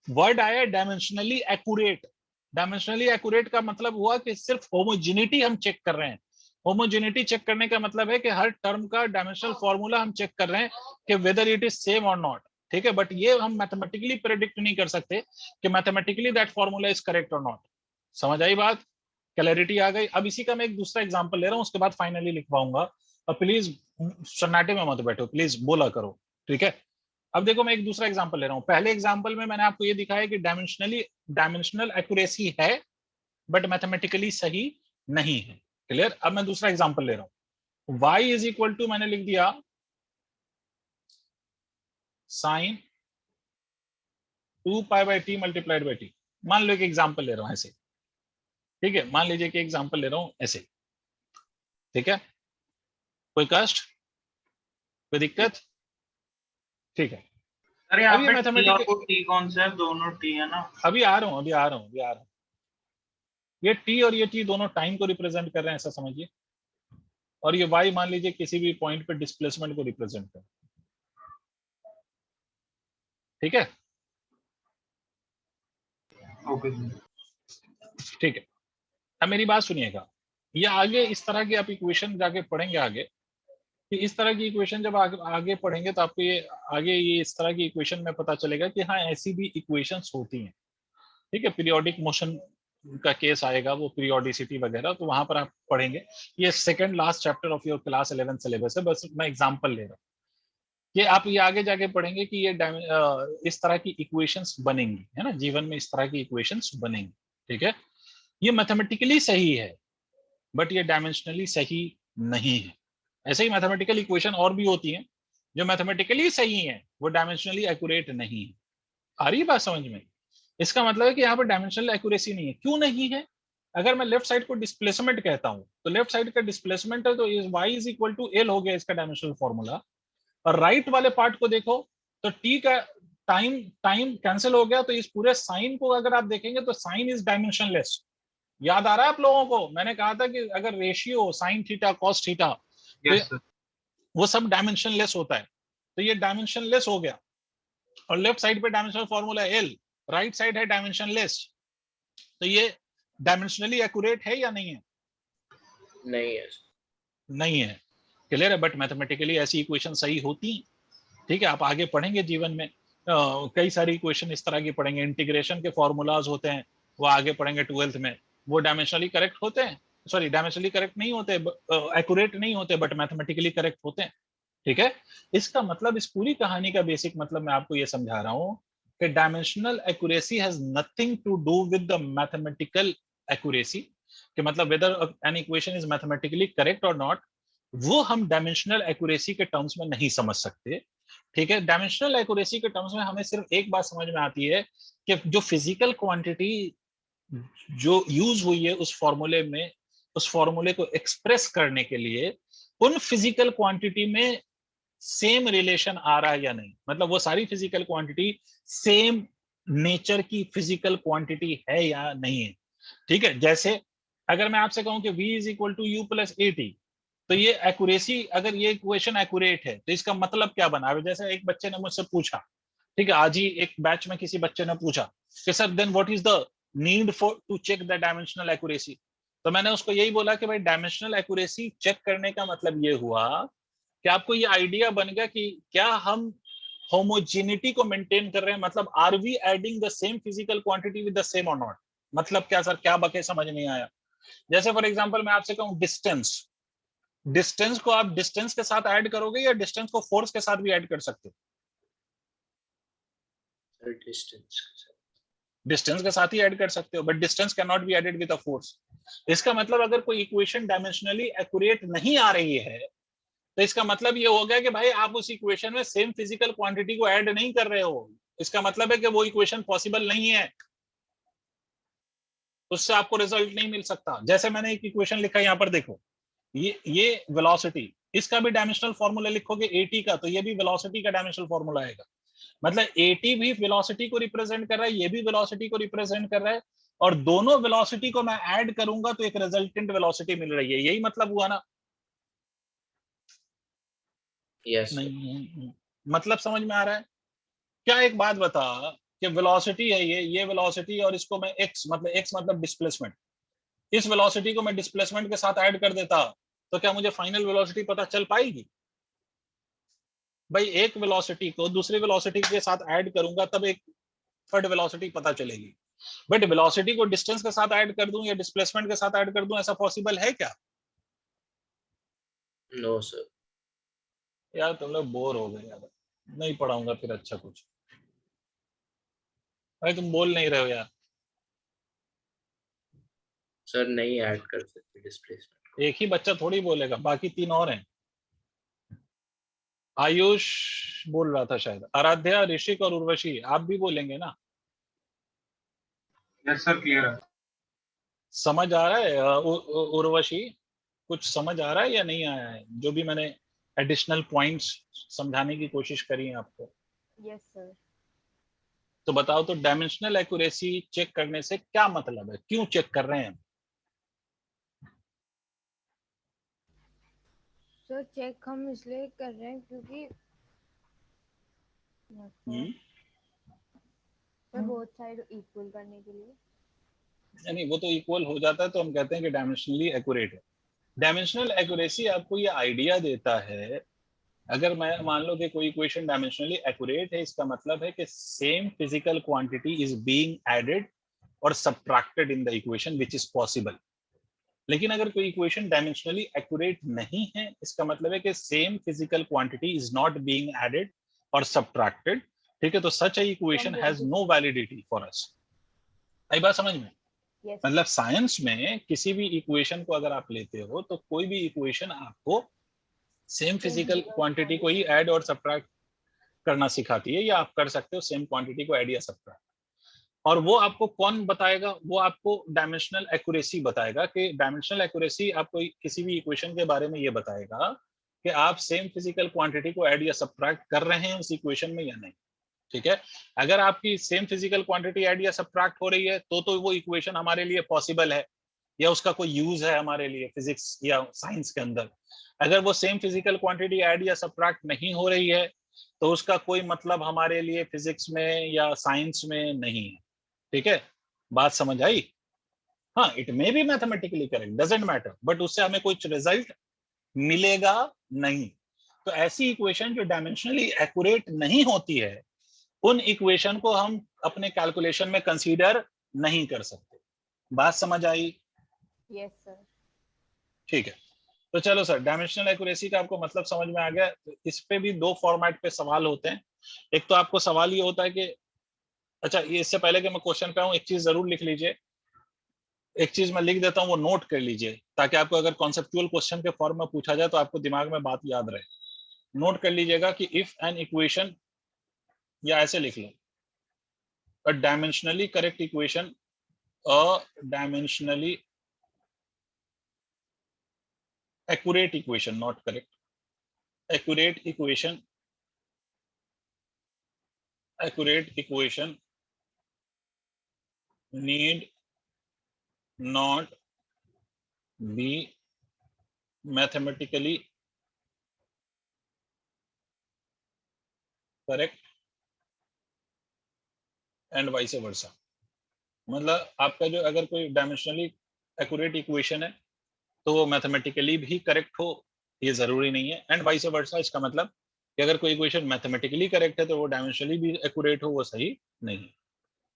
वर्ड आया है डायमेंशनली एक्यूरेट। डायमेंशनली एक्यूरेट का मतलब हुआ कि सिर्फ होमोजेनिटी हम चेक कर रहे हैं। होमोजेनिटी चेक करने का मतलब है कि हर टर्म का डायमेंशनल फॉर्मूला हम चेक कर रहे हैं कि वेदर इट इज सेम और नॉट। ठीक है, बट ये हम मैथमेटिकली प्रेडिक्ट नहीं कर सकते कि mathematically that formula is correct और नॉट। समझ आई बात? क्लैरिटी आ गई? अब इसी का मैं एक दूसरा एग्जांपल ले रहा हूं, उसके बाद फाइनली लिखवाऊंगा। और प्लीज सन्नाटे में मत बैठो, प्लीज बोला करो। ठीक है, अब देखो मैं एक दूसरा एग्जांपल ले रहा हूं। पहले एग्जांपल में मैंने आपको ये दिखाया कि डायमेंशनल एक्यूरेसी है बट मैथमेटिकली सही नहीं है। क्लियर? अब मैं दूसरा एग्जांपल ले रहा हूं। y इज इक्वल टू मैंने लिख दिया sign 2π/t multiplied by T. मान लो एक एग्जांपल ले रहा हूं ऐसे। ठीक है, मान लीजिए कि एग्जांपल ले रहा हूं ऐसे। ठीक है, कोई कष्ट, कोई दिक्कत? ठीक है, सर यहाँ अब ये पे टी मैथमेटिकल, और टी कौन सा है? दोनों टी है ना? अभी आ रहा हूं। ये टी और ये टी दोनों टाइम को रिप्रेजेंट कर रहे हैं, ऐसा समझिए। और ये y मान लीजिए किसी भी पॉइंट पे डिस्प्लेसमेंट को रिप्रेजेंट कर। ठीक है, ओके। ठीक है, अब मेरी बात सुनिएगा। ये आगे इस तरह की आप इक्वेशन जाके पढ़ेंगे आगे, कि इस तरह की इक्वेशन जब आगे पढ़ेंगे तो आपको ये आगे ये इस तरह की इक्वेशन में पता चलेगा कि हाँ ऐसी भी इक्वेशंस होती हैं। ठीक है, पीरियोडिक मोशन का केस आएगा, वो पीरियोडिसिटी वगैरह, तो वहां पर आप पढ़ेंगे। ये second last chapter of your class 11 syllabus है, बस मैं एग्जांपल ले रहा हूँ। ये आप ये आगे जाके पढ़ेंगे कि ये इस तरह की इक्वेशंस बनेंगी, है ना, जीवन में इस तरह की इक्वेशंस बनेंगी। ठीक है, ये मैथमेटिकली सही है बट ये डायमेंशनली सही नहीं है। ऐसे ही मैथमेटिकल इक्वेशन और भी होती हैं जो मैथमेटिकली सही है, वो डायमेंशनली एक्यूरेट नहीं है। आ रही है बात समझ में? इसका मतलब है कि यहाँ पर डायमेंशनल एक्यूरेसी नहीं है। क्यों नहीं है? अगर मैं लेफ्ट साइड को डिस्प्लेसमेंट कहता हूं तो लेफ्ट साइड का डिस्प्लेसमेंट है तो y is equal to L हो गया इसका डायमेंशनल फॉर्मूला। और राइट वाले पार्ट को देखो तो t का टाइम कैंसिल हो गया, तो इस पूरे साइन को अगर आप देखेंगे तो साइन इज डायमेंशनलेस। याद आ रहा है आप लोगों को? मैंने कहा था कि अगर ratio sine theta cos theta yes sir. वो सब डायमेंशनलेस होता है, तो ये डायमेंशनलेस हो गया। और लेफ्ट साइड पे dimensional formula L, right side है डायमेंशनलेस, तो ये डायमेंशनली एक्यूरेट है या नहीं है? नहीं है। नहीं है। क्लियर है? बट मैथमेटिकली ऐसी इक्वेशन सही होती। ठीक है, आप आगे पढ़ेंगे जीवन में कई सारी इक्वेशन इस तरह की पढ़ेंगे। इंटीग्रेशन के फॉर्मूलाज होते हैं, वो आगे पढ़ेंगे 12th में, वो डायमेंशनली करेक्ट होते हैं, सॉरी डायमेंशनली करेक्ट नहीं होते, एक्यूरेट नहीं होते, बट मैथमेटिकली करेक्ट होते हैं। ठीक है, इसका मतलब इस पूरी कहानी का बेसिक मतलब मैं आपको ये समझा रहा हूँ कि dimensional accuracy has nothing to do with the mathematical accuracy, कि मतलब whether an equation is mathematically correct और नॉट, वो हम डायमेंशनल एक्यूरेसी के टर्म्स में नहीं समझ सकते। ठीक है, डायमेंशनल एक्यूरेसी के टर्म्स में हमें सिर्फ एक बात समझ में आती है कि जो फिजिकल क्वांटिटी जो यूज हुई है उस फॉर्मूले में, उस फॉर्मूले को एक्सप्रेस करने के लिए उन फिजिकल क्वांटिटी में सेम रिलेशन आ रहा है या नहीं, मतलब वो सारी फिजिकल क्वांटिटी सेम नेचर की फिजिकल क्वांटिटी है या नहीं है। ठीक है, जैसे अगर मैं आपसे कहूं कि v is equal to u plus a t, तो ये एक्यूरेसी, अगर ये इक्वेशन एक्यूरेट है तो इसका मतलब क्या बना। जैसे एक बच्चे ने मुझसे पूछा, ठीक है, आज ही एक बैच में किसी बच्चे ने पूछा कि sir then what is the need for to check the dimensional accuracy, तो मैंने उसको यही बोला कि भाई डायमेंशनल एक्यूरेसी चेक करने का मतलब ये हुआ कि आपको ये आइडिया बन गया कि क्या हम होमोजेनिटी को मेंटेन कर रहे हैं, मतलब are we adding the same physical quantity with the same और नॉट। मतलब क्या सर, क्या बके, समझ नहीं आया। जैसे फॉर एग्जांपल मैं आपसे कहूं डिस्टेंस, डिस्टेंस को आप डिस्टेंस के साथ ऐड करोगे या डिस्टेंस को फोर्स के साथ भी ऐड कर सकते हो? डिस्टेंस के साथ ही ऐड कर सकते हो, but distance can not be added with a force. इसका मतलब अगर कोई इक्वेशन डायमेंशनली एक्यूरेट नहीं आ रही है तो इसका मतलब ये हो गया कि भाई आप उस इक्वेशन में सेम फिजिकल क्वांटिटी को ऐड नहीं कर रहे हो। इसका मतलब है कि वो इक्वेशन पॉसिबल नहीं है, उससे आपको रिजल्ट नहीं मिल सकता। जैसे मैंने एक इक्वेशन लिखा है यहाँ पर देखो, ये वेलोसिटी, इसका भी डायमेंशनल फॉर्मूला लिखोगे एटी का, तो ये भी वेलोसिटी का डायमेंशनल फॉर्मूला आएगा। मतलब एटी भी वेलोसिटी को रिप्रेजेंट कर रहा है, ये भी वेलोसिटी को रिप्रेजेंट कर रहा है, और दोनों वेलोसिटी को मैं ऐड करूंगा तो एक रिजल्टेंट वेलोसिटी मिल रही है। यही मतलब हुआ ना? यस नहीं, मतलब समझ में आ रहा है क्या? एक बात बता कि वेलोसिटी है ये वेलोसिटी, और इसको मैं x मतलब डिस्प्लेसमेंट, इस वेलोसिटी को मैं डिस्प्लेसमेंट के साथ ऐड कर देता तो क्या मुझे फाइनल वेलोसिटी पता चल पाएगी? भाई एक वेलोसिटी को दूसरी वेलोसिटी के साथ ऐड करूंगा तब एक थर्ड वेलोसिटी पता चलेगी, बट वेलोसिटी को डिस्टेंस के साथ ऐड कर दूं या डिस्प्लेसमेंट के साथ ऐड कर दूं, ऐसा पॉसिबल है क्या? No sir. यार तुम लोग बोर हो गए यार, नहीं पढ़ाऊंगा फिर अच्छा कुछ। भाई तुम बोल नहीं रहे हो यार। सर नहीं ऐड कर सकते डिस्प्लेसमेंट। एक ही बच्चा थोड़ी बोलेगा, बाकी तीन और हैं। आयुष बोल रहा था शायद, आराध्या, ऋषिक और उर्वशी, आप भी बोलेंगे ना? यस सर, क्लियर है। समझ आ रहा है? उर्वशी कुछ समझ आ रहा है या नहीं आया है जो भी मैंने एडिशनल पॉइंट्स समझाने की कोशिश करी है आपको? Yes, sir. तो बताओ, तो डायमेंशनल एक्यूरेसी चेक करने से क्या मतलब है, क्यों चेक कर रहे हैं? सर चेक हम इसलिए कर रहे हैं क्योंकि सर बोथ साइड इक्वल करने के लिए। यानी वो तो इक्वल हो जाता है तो हम कहते हैं कि डायमेंशनली एक्यूरेट है। डायमेंशनल एक्यूरेसी आपको ये आइडिया देता है, अगर मैं मान लो कि कोई इक्वेशन डायमेंशनली एक्यूरेट है, इसका मतलब है कि same physical quantity is being added और subtracted in the equation which is possible. लेकिन अगर कोई इक्वेशन डायमेंशनली एक्यूरेट नहीं है, इसका मतलब है कि same physical quantity is not being added और सबट्रैक्टेड। ठीक है, तो such a equation has no validity for us. आई बात समझ में? Yes. मतलब साइंस में किसी भी इक्वेशन को अगर आप लेते हो तो कोई भी इक्वेशन आपको सेम फिजिकल क्वांटिटी को ही ऐड और सबट्रैक्ट करना सिखाती है, या आप कर सकते हो सेम क्वांटिटी को ऐड या सबट्रैक्ट। और वो आपको कौन बताएगा? वो आपको डायमेंशनल एक्यूरेसी बताएगा कि डायमेंशनल एक्यूरेसी आपको किसी भी इक्वेशन के बारे में ये बताएगा कि आप सेम फिजिकल क्वांटिटी को ऐड या सबट्रैक्ट कर रहे हैं उस इक्वेशन में या नहीं। ठीक है, अगर आपकी सेम फिजिकल क्वांटिटी ऐड या सबट्रैक्ट हो रही है तो वो इक्वेशन हमारे लिए पॉसिबल है या उसका कोई यूज है हमारे लिए फिजिक्स या साइंस के अंदर। अगर वो सेम फिजिकल क्वांटिटी ऐड या सबट्रैक्ट नहीं हो रही है तो उसका कोई मतलब हमारे लिए फिजिक्स में या साइंस में नहीं है। ठीक है, बात समझ आई? हाँ, it may be mathematically correct, doesn't matter, but उससे हमें कुछ रिजल्ट मिलेगा नहीं। तो ऐसी इक्वेशन जो डायमेंशनली एक्यूरेट नहीं होती है, उन इक्वेशन को हम अपने कैलकुलेशन में कंसीडर नहीं कर सकते। बात समझ आई? Yes, sir. ठीक है, तो चलो सर, डायमेंशनल एक्यूरेसी का आपको मतलब समझ में आ गया। तो इस पे भी दो फॉर्मेट पे सवाल होते हैं। एक तो आपको सवाल ये होता है कि अच्छा, ये इससे पहले कि मैं क्वेश्चन पे आऊं, एक चीज जरूर लिख लीजिए, एक चीज मैं लिख देता हूँ, वो नोट कर लीजिए, ताकि आपको अगर कॉन्सेप्चुअल क्वेश्चन के फॉर्म में पूछा जाए तो आपको दिमाग में बात याद रहे। नोट कर लीजिएगा कि इफ एन इक्वेशन, या ऐसे लिख लो, a dimensionally correct equation, a dimensionally accurate equation, not correct, accurate equation need not be mathematically correct and vice versa। मतलब आपका जो अगर कोई डायमेंशनली एक्यूरेट इक्वेशन है तो वो मैथमेटिकली भी करेक्ट हो, ये जरूरी नहीं है, एंड वाइस वर्सा, इसका मतलब कि अगर कोई इक्वेशन मैथमेटिकली करेक्ट है तो वो डायमेंशनली भी एक्यूरेट हो, वो सही नहीं।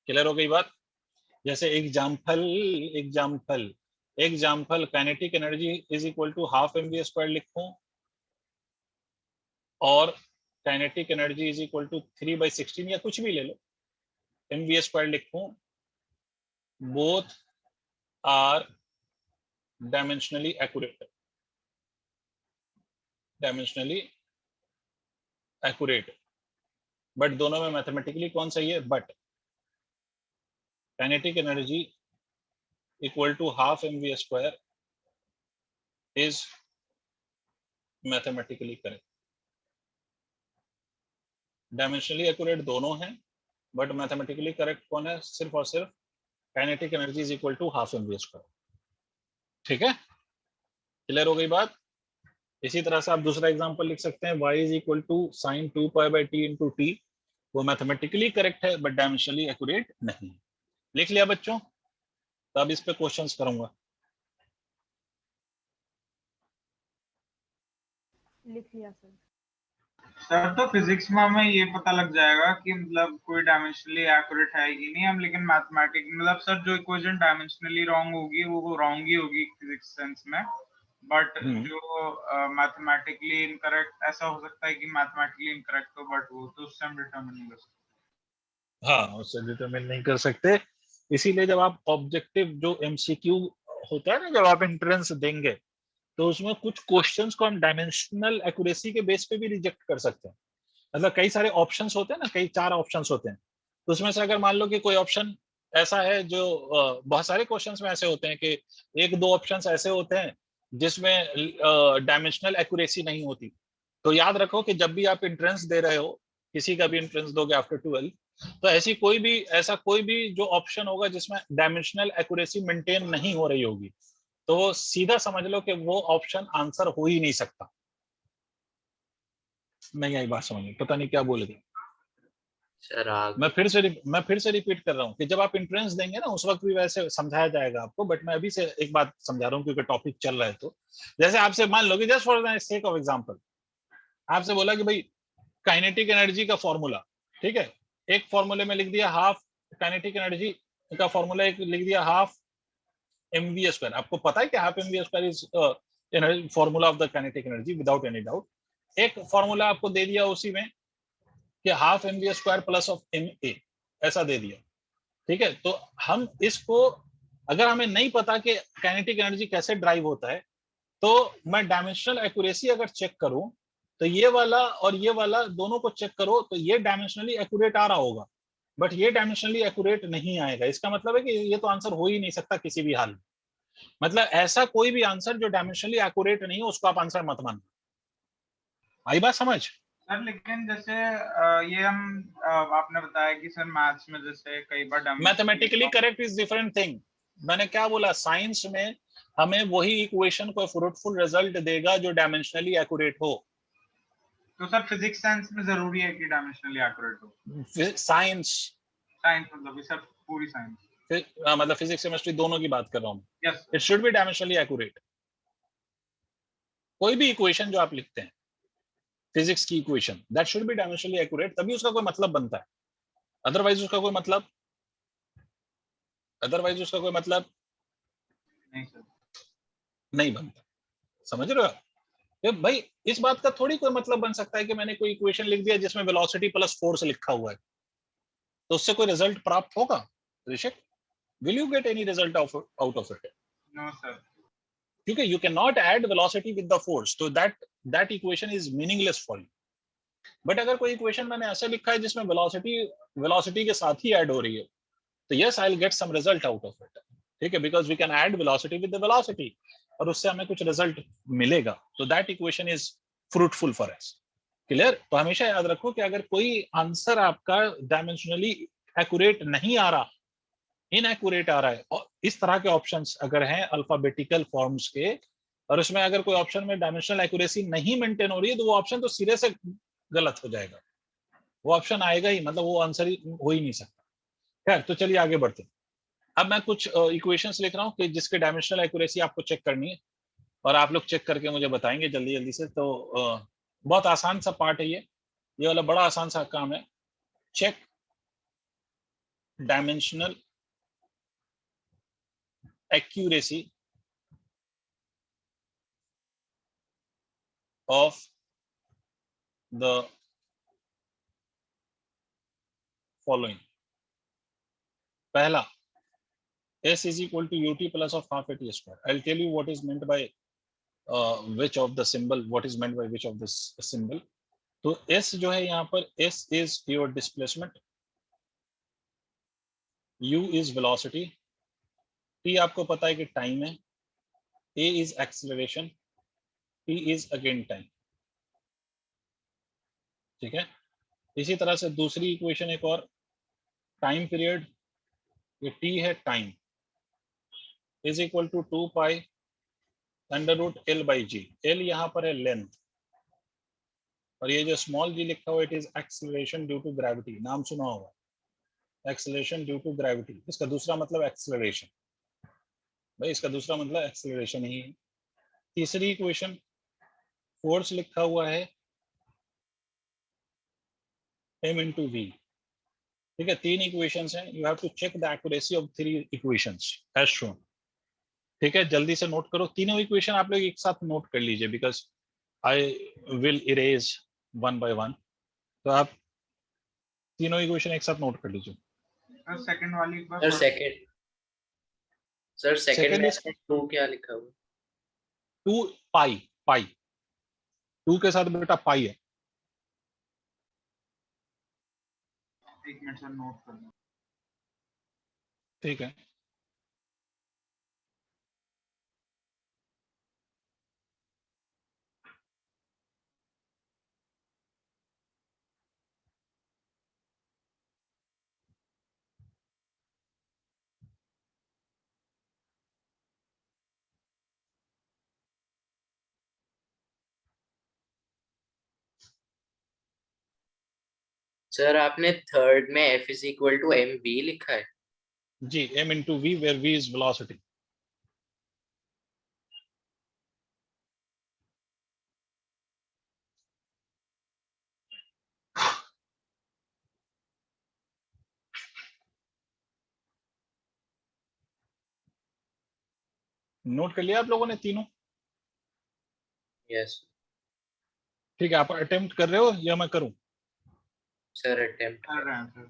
क्लियर हो गई बात? जैसे example kinetic energy is equal to half mv square लिखूं, और kinetic energy is equal to 3/16 या कुछ भी ले लो, mv स्क्वायर लिखूं, both are dimensionally accurate, but दोनों में मैथमेटिकली कौन सही है? But kinetic energy equal to half mv square is mathematically correct. Dimensionally accurate दोनों हैं, बट मैथमेटिकली करेक्ट कौन है? सिर्फ और सिर्फ kinetic energy is equal to half mv square. ठीक है, क्लियर हो गई बात? इसी तरह से आप दूसरा एग्जांपल लिख सकते हैं, y is equal to sine 2π/t into t, वो मैथमेटिकली करेक्ट है बट डायमेंशनली एक्यूरेट नहीं। लिख लिया बच्चों? तो अब इस पे क्वेश्चंस करूंगा। लिख लिया सर। सर तो फिजिक्स में हमें ये पता लग जाएगा कि मतलब कोई डायमेंशनली एक्यूरेट है कि नहीं हम, लेकिन मैथमेटिक मतलब सर जो इक्वेशन डायमेंशनली रॉन्ग होगी वो रॉन्ग ही होगी फिजिक्स सेंस में, बट जो मैथमेटिकली इनकरेक्ट ऐसा हो सकता है कि मैथमेटिकली इनकरेक्ट हो बट वो तो उससे हम डिटरमिन नहीं कर सकते। हाँ, उससे डिटरमिन नहीं कर सकते, इसीलिए जब आप ऑब्जेक्टिव जो एमसीक्यू होता है ना, जब आप एंट्रेंस देंगे तो उसमें कुछ क्वेश्चंस को हम डायमेंशनल एक्यूरेसी के बेस पे भी रिजेक्ट कर सकते हैं। मतलब कई सारे ऑप्शंस होते हैं ना, कई 4 ऑप्शंस होते हैं, तो उसमें से अगर मान लो कि कोई ऑप्शन ऐसा है जो बहुत सारे क्वेश्चंस में ऐसे होते हैं कि 1-2 ऑप्शंस ऐसे होते हैं जिसमें डायमेंशनल एक्यूरेसी नहीं होती, तो याद रखो कि जब भी आप एंट्रेंस दे रहे हो, किसी का भी एंट्रेंस दोगे आफ्टर 12, तो ऐसा कोई भी जो ऑप्शन होगा जिसमें डायमेंशनल एक्यूरेसी मेंटेन नहीं हो रही होगी, तो सीधा समझ लो कि वो ऑप्शन आंसर हो ही नहीं सकता। नहीं आई बात समझ में? पता नहीं क्या बोल रही। सर मैं फिर से रिपीट कर रहा हूँ कि जब आप एंट्रेंस देंगे ना उस वक्त भी वैसे समझाया जाएगा आपको, बट मैं अभी से एक बात समझा रहा हूँ क्योंकि टॉपिक चल रहा है। तो जैसे आपसे मान लो कि just for the sake of example आपसे बोला कि भाई काइनेटिक एनर्जी का फॉर्मूला, ठीक है, एक फॉर्मूले में लिख दिया हाफ काइनेटिक एनर्जी का फॉर्मूला, एक लिख दिया हाफ mv स्क्वायर। आपको पता है कि half mv square is formula of the kinetic energy without any doubt. एक फॉर्मूला आपको दे दिया उसी में कि half mv square plus of ma, ऐसा दे दिया, ठीक है। तो हम इसको, अगर हमें नहीं पता कि काइनेटिक एनर्जी कैसे ड्राइव होता है, तो मैं डायमेंशनल एक्यूरेसी अगर चेक करूं तो ये वाला और ये वाला दोनों को चेक करो तो ये डायमेंशनली एक्यूरेट आ रहा होगा, बट ये डायमेंशनली एक्यूरेट नहीं आएगा। इसका मतलब है कि ये तो आंसर हो ही नहीं सकता किसी भी हाल में। मतलब ऐसा कोई भी आंसर जो डायमेंशनली एक्यूरेट नहीं हो उसको आप आंसर मत मानना। आई बात समझ? सर लेकिन जैसे ये हम आपने बताया कि सर मैथ्स में जैसे कई बार mathematically correct is different thing. मैंने क्या बोला, साइंस में हमें वही इक्वेशन को फ्रूटफुल रिजल्ट देगा जो डायमेंशनली एक्यूरेट हो। तो सर फिजिक्स साइंस में जरूरी है कि डायमेंशनली एक्यूरेट हो? साइंस मतलब सर पूरी साइंस मतलब फिजिक्स केमिस्ट्री दोनों की बात कर रहा हूँ। Yes, it should be dimensionally accurate. कोई भी इक्वेशन जो आप लिखते हैं, फिजिक्स की equation, that should be dimensionally accurate, तभी उसका कोई मतलब बनता है। अदरवाइज उसका कोई मतलब नहीं सर नहीं बनता। समझ रहे हो कि भाई इस बात का थोड़ी कोई मतलब बन सकता है कि मैंने कोई इक्वेशन लिख दिया जिसमें वेलोसिटी प्लस फोर्स लिखा हुआ है, तो उससे कोई रिजल्ट प्राप्त होगा Rishik? Will you get any result out of it? No sir. क्योंकि you can not add velocity with the force, तो that equation is meaningless for you. But अगर कोई इक्वेशन मैंने ऐसे लिखा है जिसमें वेलोसिटी के साथ ही ऐड हो रही है, तो yes I will get some result out of it. ठीक है, because we can add velocity with the velocity, और उससे हमें कुछ रिजल्ट मिलेगा। तो that equation is fruitful for us. Clear? तो हमेशा याद रखो कि अगर कोई आंसर आपका डायमेंशनली एक्यूरेट नहीं आ रहा, इनएक्यूरेट आ रहा है, और इस तरह के ऑप्शंस अगर हैं अल्फाबेटिकल फॉर्म्स के, और उसमें अगर कोई ऑप्शन में डायमेंशनल एक्यूरेसी नहीं मेंटेन हो रही है, तो वो ऑप्शन तो सिरे से गलत हो जाएगा, वो ऑप्शन आएगा ही, मतलब वो आंसर ही हो ही नहीं सकता। खैर, तो चलिए आगे बढ़ते हैं। अब मैं कुछ इक्वेशंस लिख रहा हूँ कि जिसके डायमेंशनल एक्यूरेसी आपको चेक करनी है, और आप लोग चेक करके मुझे बताएंगे जल्दी जल्दी से। तो बहुत आसान सा पार्ट है ये वाला बड़ा आसान सा काम है। Check dimensional accuracy of the following. पहला, s is equal to ut plus of half at square. I'll tell you what is meant by which of the symbol, what is meant by which of this symbol. तो s जो है यहाँ पर, s is your displacement, u is velocity, t आपको पता है कि time है, a is acceleration, t is again time। ठीक है, इसी तरह से दूसरी इक्वेशन एक और, टाइम पीरियड, ये t है time, is equal to 2 pi under root L by G. L यहाँ पर है लेंथ, और ये जो स्मॉल जी लिखा हुआ, it is acceleration due to gravity. नाम सुना होगा, एक्सेलरेशन ड्यू टू ग्रेविटी, इसका दूसरा मतलब एक्सेलरेशन। भाई इसका दूसरा मतलब एक्सेलरेशन ही है। तीसरी इक्वेशन, फोर्स लिखा हुआ है m इंटू वी। ठीक है, तीन इक्वेशंस हैं, you have to check the accuracy of three equations as shown. ठीक है, जल्दी से नोट करो, तीनों इक्वेशन आप लोग एक साथ नोट कर लीजिए, because I will erase one by one. तो आप तीनों इक्वेशन एक साथ नोट कर लीजिए। सर सेकंड वाली एक बार सर सेकंड Second में is 2 क्या लिखा हुआ? 2 पाई, पाई 2 के साथ बेटा पाई है। एक मिनट सर नोट कर लो। ठीक है, सर आपने थर्ड में f is equal to M B लिखा है। जी, m into v, where v is velocity. Note कर लिया आप लोगों ने तीनों? यस ठीक है, आप अटेम्प्ट कर रहे हो या मैं करूं? सर, अटेम्प्ट कर रहे हैं sir.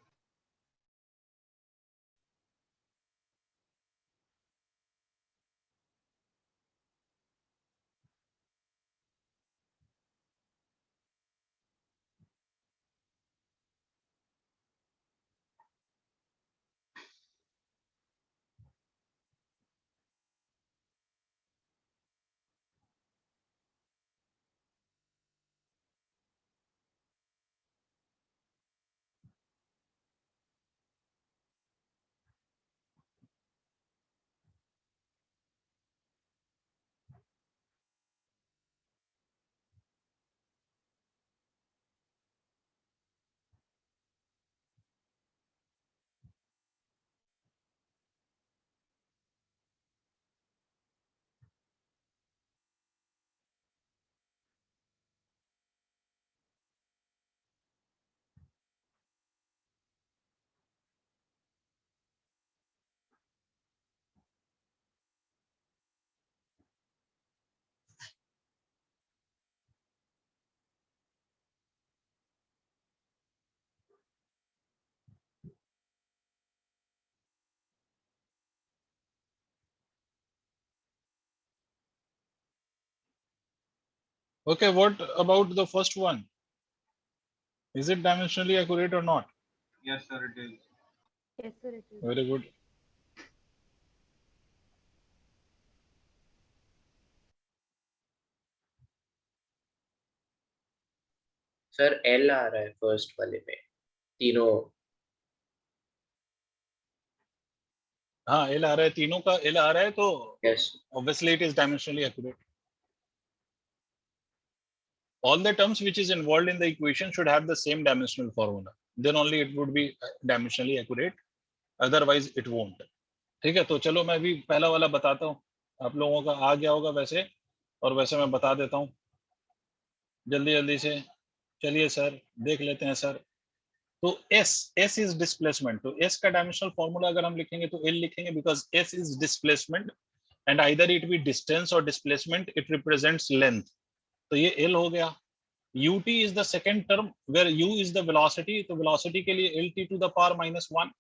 Okay, what about the first one? Is it dimensionally accurate or not? Yes, sir, it is. Yes, sir, it is. Very good. Sir L आ रहा है फर्स्ट वाले में तीनों. हाँ, एल आ रहा है, तीनों का एल आ रहा है, तो yes. obviously it is dimensionally accurate. All the terms which is involved in the equation should have the same dimensional formula. Then only it would be dimensionally accurate. Otherwise it won't. ठीक है, तो चलो मैं भी पहला वाला बताता हूँ. आप लोगों का आ गया होगा वैसे, और वैसे मैं बता देता हूँ जल्दी जल्दी से. चलिए सर, देख लेते हैं सर. तो S इज डिस्प्लेसमेंट. तो S का डायमेंशनल फॉर्मूला अगर हम लिखेंगे तो L लिखेंगे, because S is displacement and either it be distance और डिस्प्लेसमेंट, इट रिप्रेजेंट्स लेंथ. तो ये L हो गया. ut is the second term where u is the velocity. तो velocity के लिए lt to the power -1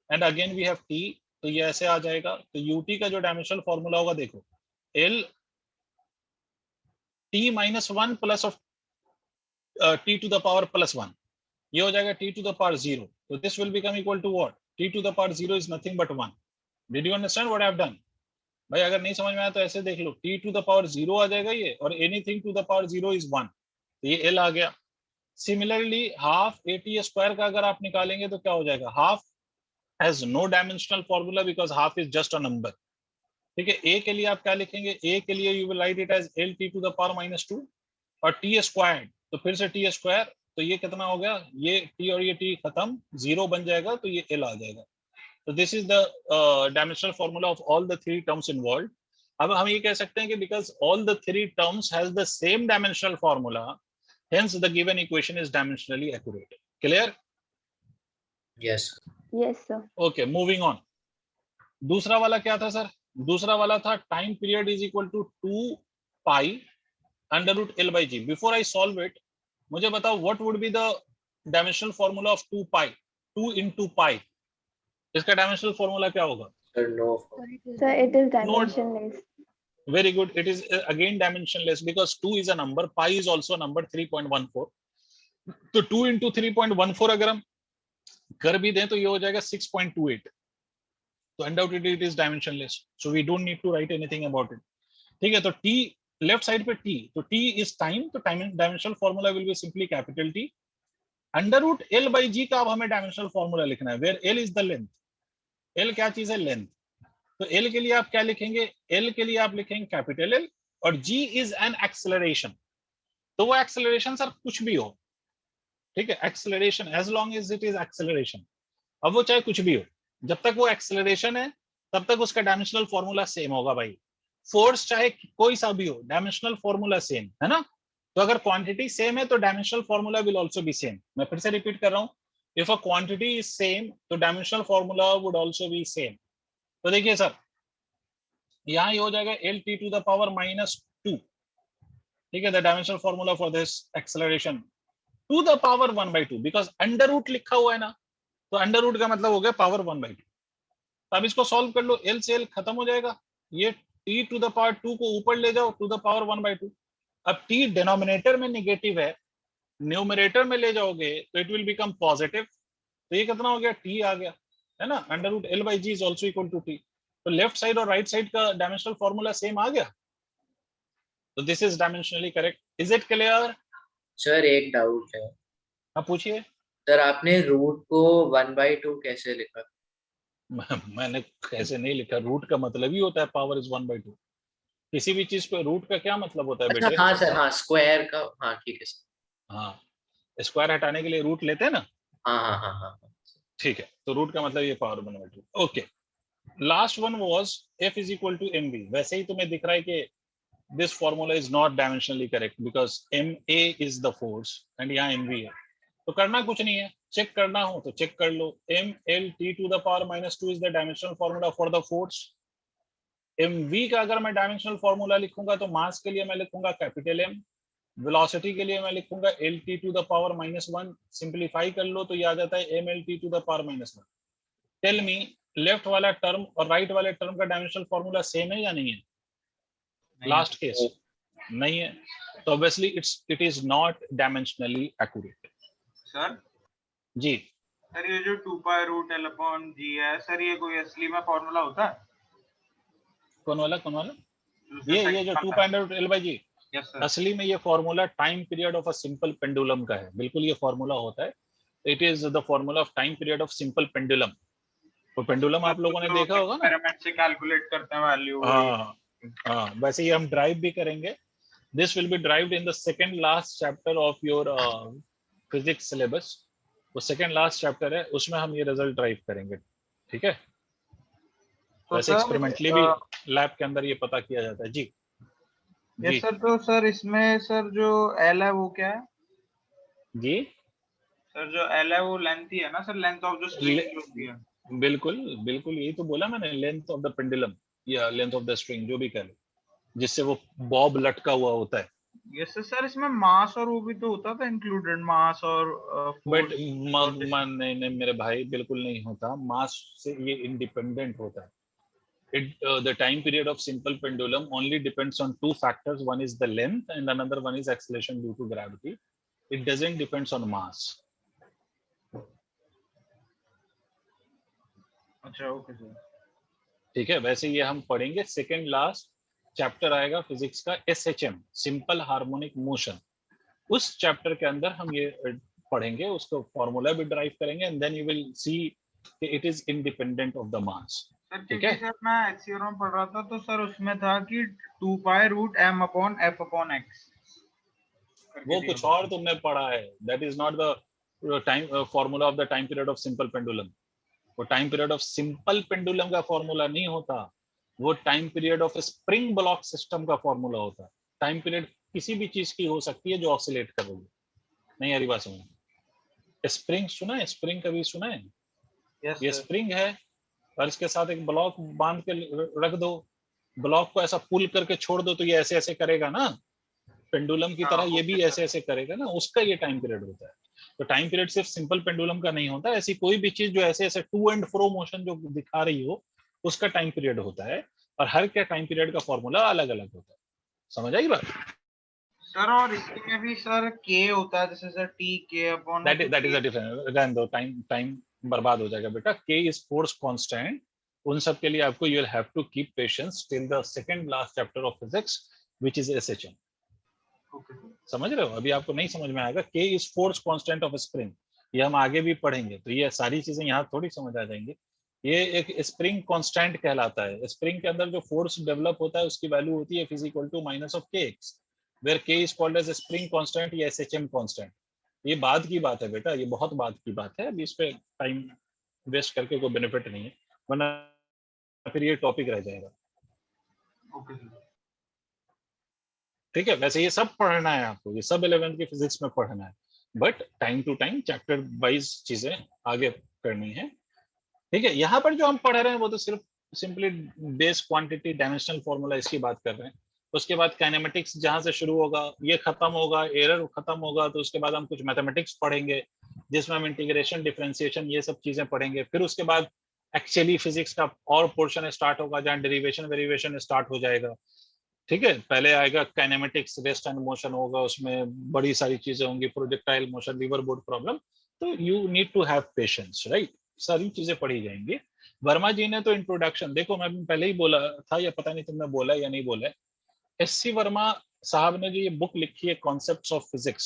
and again we have t. तो ये ऐसे आ जाएगा. तो ut का जो डायमेंशनल फॉर्मूला होगा, देखो, l t -1 plus of t to the power +1. ये हो जाएगा t to the power 0. तो this will become equal to what? t to the power 0 is nothing but 1. Did you understand what I have done? भाई अगर नहीं समझ में आया तो ऐसे देख लो, t to the power 0 आ जाएगा ये, और anything to the power 0 is 1. तो ये l आ गया. सिमिलरली हाफ at² का अगर आप निकालेंगे तो क्या हो जाएगा? Half has no dimensional formula because half is just a number. ठीक है, a के लिए आप क्या लिखेंगे? a के लिए you will write it as lt to the power -2 और t². तो फिर से t². तो ये कितना हो गया? ये t और ये t खत्म, 0 बन जाएगा, तो ये l आ जाएगा. तो this is the dimensional formula of all the 3 terms involve. अब हम ये कह सकते हैं कि because all the 3 terms has the same dimensional formula, hence the given equation is dimensionally accurate. Clear? Yes. Yes, sir. Okay, moving on. दूसरा वाला क्या था सर? दूसरा वाला था time period is equal to 2 pi √L by G. Before I solve it, मुझे बताओ what would be the dimensional formula of 2 pi? 2 into pi. इसका डायमेंशनल फॉर्मूला क्या होगा? Sir, no. Sir, it is dimensionless. Very good. It is again dimensionless because 2 is a number, pi is also a number 3.14. तो 2 into 3.14 अगर हम कर भी दें तो ये हो जाएगा 6.28. तो undoubtedly it is dimensionless, so we don't need to write anything about it. ठीक है, तो t लेफ्ट साइड पे t, तो t इज टाइम, तो time dimensional formula will be simply capital T. √L by G का अब हमें dimensional formula लिखना है, where L is the length. L क्या चीज है? लेंथ. तो L के लिए आप क्या लिखेंगे? L के लिए आप लिखेंगे कैपिटल L, और G इज एन एक्सेलरेशन. तो वो एक्सेलरेशन सर कुछ भी हो, ठीक है, acceleration as long as it is acceleration. अब वो चाहे कुछ भी हो, जब तक वो एक्सेलरेशन है तब तक उसका डायमेंशनल फॉर्मूला सेम होगा भाई. फोर्स चाहे कोई सा भी हो, डायमेंशनल फॉर्मूला सेम है ना. तो अगर क्वांटिटी सेम है तो dimensional formula will also be same. मैं फिर से रिपीट कर रहा हूं, if a quantity is same तो dimensional formula would also be same. तो देखिए सर, यहाँ ये हो जाएगा lt to the power -2. ठीक है, the dimensional formula for this acceleration to the power 1/2, because under root लिखा हुआ है ना, तो अंडर रूट का मतलब हो गया पावर 1/2. तो अब इसको सॉल्व कर लो, L से L खत्म हो जाएगा, ये t to the power 2 को ऊपर ले जाओ टू द पावर 1/2. अब t डिनोमिनेटर में नेगेटिव है, न्यूमरेटर में ले जाओगे तो इट विल बिकम पॉजिटिव. तो ये कितना हो गया? t आ गया, है ना. √L by G is also equal to t. तो लेफ्ट साइड और राइट साइड का डायमेंशनल फॉर्मूला सेम आ गया. तो this is dimensionally correct. Is it clear? Sir एक डाउट है. हाँ पूछिए. सर आपने रूट को 1/2 कैसे लिखा? मैंने कैसे नहीं लिखा, रूट का मतलब ही होता है पावर इज 1/2. किसी भी चीज पे रूट का क्या मतलब होता है अच्छा, बेटे? हाँ सर, हाँ स्क्वायर का, हाँ ठीक है सर. हाँ, स्क्वायर हटाने के लिए रूट लेते हैं ना. हाँ हाँ हाँ हाँ. ठीक है, तो रूट का मतलब ये power 1/2. Okay, last one was F is equal to mv. वैसे ही तुम्हें दिख रहा है कि this formula is not dimensionally correct because ma is the force and यहाँ mv है. तो करना कुछ नहीं है, चेक करना हो तो चेक कर लो. mlt to the power -2 is the dimensional formula for the force. mv का अगर मैं डायमेंशनल फॉर्मूला लिखूंगा तो मास के लिए मैं लिखूंगा कैपिटल M, वेलोसिटी के लिए मैं लिखूंगा lt to the power -1. Simplify कर लो तो ये आ जाता है mlt to the power -1. Tell me, left वाला टर्म और राइट वाले टर्म का डायमेंशनल फॉर्मूला सेम है या नहीं है? लास्ट केस नहीं है. तो obviously it is not dimensionally accurate. Sir ji sir ये जो 2 pi root L upon G है सर, ये कोई असली में फॉर्मूला होता है? कौन वाला जो ये जो 2 pi root L by G, yes sir. असली में ये formula time period of a simple pendulum का है। बिल्कुल ये फॉर्मूला होता है, it is the formula of time period of simple pendulum. तो पेंडुलम आप लोगों ने देखा होगा ना, एक्सपेरिमेंट से कैलकुलेट करते हैं वैल्यू। हाँ वैसे ही हम ड्राइव भी करेंगे। This will B derived in the second last chapter of your physics syllabus. वो सेकंड लास्ट चैप्टर है, उसमें हम ये रिजल्ट ड्राइव करेंगे। ठीक है, तो वैसे एक्सपेरिमेंटली भी लैब के अंदर ये पता किया जाता है। जी यस सर। तो सर इसमें सर जो एल है वो क्या है? जी सर जो एल है वो लेंथ ही है ना sir, length of the string जो होती है। बिल्कुल बिल्कुल, यही तो बोला मैंने, लेंथ ऑफ द पेंडुलम या लेंथ ऑफ द स्ट्रिंग, जो भी कह लो, जिससे वो बॉब लटका हुआ होता है। Yes sir. इसमें मास और वो भी तो होता था इंक्लूडेड, मास और बट फोर्स। नहीं मेरे भाई, बिल्कुल नहीं होता। मास से ये इंडिपेंडेंट होता है। The time period of simple pendulum only depends on two factors. One is the length and another one is acceleration due to gravity. It doesn't depends on mass. अच्छा ओके सर। ठीक है, वैसे ये हम पढ़ेंगे second last chapter आएगा physics का, SHM simple harmonic motion. उस चैप्टर के अंदर हम ये पढ़ेंगे, उसको फॉर्मूला भी ड्राइव करेंगे and then you will see it is independent of the mass. Sir क्योंकि सर मैं HCR में पढ़ रहा था तो सर उसमें था कि 2 pi root m upon f upon x। वो कुछ और तुमने पढ़ा है, that is not the time formula of the time period of simple pendulum. वो time period of simple pendulum का फॉर्मूला नहीं होता, वो time period of spring block system का फॉर्मूला होता है। टाइम पीरियड किसी भी चीज की हो सकती है जो ऑसिलेट कर रही है। नहीं यारी बात समझ, स्प्रिंग सुना है? स्प्रिंग कभी सुना है? yes, ये स्प्रिंग है और इसके साथ एक ब्लॉक बांध के रख दो, ब्लॉक को ऐसा पुल करके छोड़ दो तो ये ऐसे ऐसे करेगा ना, पेंडुलम की तरह ये भी ऐसे ऐसे करेगा ना, उसका ये टाइम पीरियड होता है। तो टाइम पीरियड सिर्फ सिंपल पेंडुलम का नहीं होता, ऐसी कोई भी चीज जो ऐसे ऐसे टू एंड फ्रो मोशन जो दिखा रही हो उसका टाइम पीरियड होता है, और हर क्या टाइम पीरियड का फॉर्मूला अलग अलग होता है। समझ आई बात? सर और इसमें भी सर k होता है, जैसे sir t k upon, that is a different, रहने दो, टाइम बर्बाद हो जाएगा बेटा। k is force constant. उन सब के लिए आपको you will have to keep patience till the second last chapter of physics which is SHM। समझ रहे हो? अभी आपको नहीं समझ में आएगा। k is force constant of spring, ये हम आगे भी पढ़ेंगे, तो ये सारी चीजें यहाँ थोड़ी समझ आ जाएंगी। ये एक स्प्रिंग कांस्टेंट कहलाता है। स्प्रिंग के अंदर जो फोर्स डेवलप होता है उसकी वैल्यू होती है F = minus of kx, where k is called as spring constant या SHM कांस्टेंट। ये बाद की बात है बेटा, ये बहुत बाद की बात है, अभी इस पे टाइम वेस्ट करके कोई बेनिफिट नहीं है, वरना फिर ये टॉपिक रह जाएगा। ठीक है, वैसे ये सब पढ़ना है आपको, ये सब 11th की फिजिक्स में पढ़ना है, but time to time chapter wise चीजें आगे करनी है। ठीक है, यहाँ पर जो हम पढ़ रहे हैं वो तो सिर्फ simply base quantity dimensional formula इसकी बात कर रहे हैं। उसके बाद काइनेमेटिक्स जहां से शुरू होगा, ये खत्म होगा, एरर खत्म होगा, तो उसके बाद हम कुछ मैथमेटिक्स पढ़ेंगे जिसमें हम इंटीग्रेशन, डिफरेंशिएशन, ये सब चीजें पढ़ेंगे। फिर उसके बाद एक्चुअली फिजिक्स का और पोर्शन स्टार्ट होगा जहाँ डेरिवेशन वेरिएशन स्टार्ट हो जाएगा। ठीक है, पहले आएगा काइनेमेटिक्स, रेस्ट एंड मोशन होगा, उसमें बड़ी सारी चीजें होंगी, projectile motion, river board problem. तो you need to have patience, right? सारी चीजें पढ़ी जाएंगी। वर्मा जी ने तो इंट्रोडक्शन, देखो मैं पहले ही बोला था, या पता नहीं तुमने बोला या नहीं बोला, SC वर्मा साहब ने जो ये बुक लिखी है कॉन्सेप्ट्स ऑफ फिजिक्स,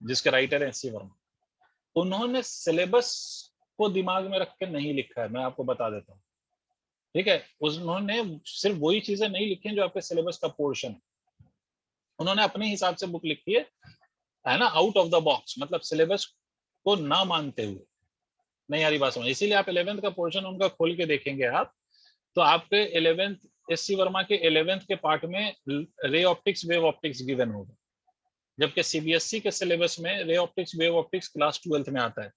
जिसके राइटर है SC वर्मा, उन्होंने सिलेबस को दिमाग में रख के नहीं लिखा है, मैं आपको बता देता हूँ। ठीक है, उन्होंने सिर्फ वही चीजें नहीं लिखी हैं जो आपके सिलेबस का पोर्शन है, उन्होंने अपने हिसाब से बुक लिखी है ना, आउट ऑफ द बॉक्स, मतलब सिलेबस को ना मानते हुए। नहीं यारी बात समझ, इसीलिए आप 11th का पोर्शन उनका खोल के देखेंगे आप, तो आपके 11th SC वर्मा के 11th के पार्ट में ray optics, wave optics given होगा, जबकि CBSE के सिलेबस में ray optics, wave optics class 12th में आता है।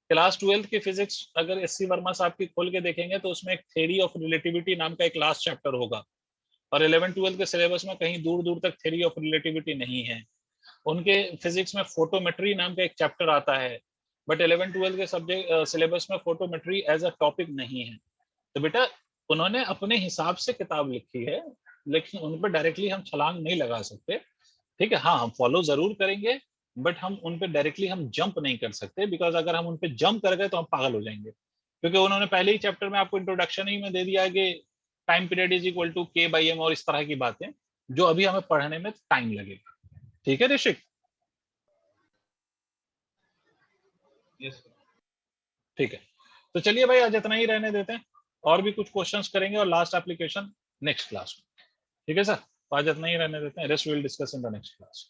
क्लास 12th की फिजिक्स अगर SC वर्मा साहब की खोल के देखेंगे तो उसमें एक थ्योरी ऑफ रिलेटिविटी नाम का एक लास्ट चैप्टर होगा, और 11th-12th के सिलेबस में कहीं दूर दूर तक थ्योरी ऑफ रिलेटिविटी नहीं है। उनके फिजिक्स में फोटोमेट्री नाम का एक चैप्टर आता है, बट 11th-12th के सब्जेक्ट सिलेबस में फोटोमेट्री एज अ टॉपिक नहीं है। तो बेटा उन्होंने अपने हिसाब से किताब लिखी है, लेकिन उन पर डायरेक्टली हम छलांग नहीं लगा सकते। ठीक है, हाँ हम फॉलो जरूर करेंगे, बट हम उन पे डायरेक्टली हम जंप नहीं कर सकते, बिकॉज अगर हम उन पे जंप कर गए तो हम पागल हो जाएंगे, क्योंकि उन्होंने पहले ही चैप्टर में आपको इंट्रोडक्शन ही में दे दिया है कि time period is equal to k by m और इस तरह की बातें जो अभी हमें पढ़ने में टाइम लगेगा। ठीक है ऋषिक? Yes sir. ठीक है, तो चलिए भाई आज इतना ही रहने देते हैं, और भी कुछ क्वेश्चंस करेंगे और लास्ट एप्लीकेशन नेक्स्ट क्लास में। ठीक है सर, तो आज इतना ही रहने देते हैं, rest will discuss in the next class.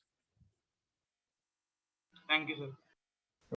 Thank you sir.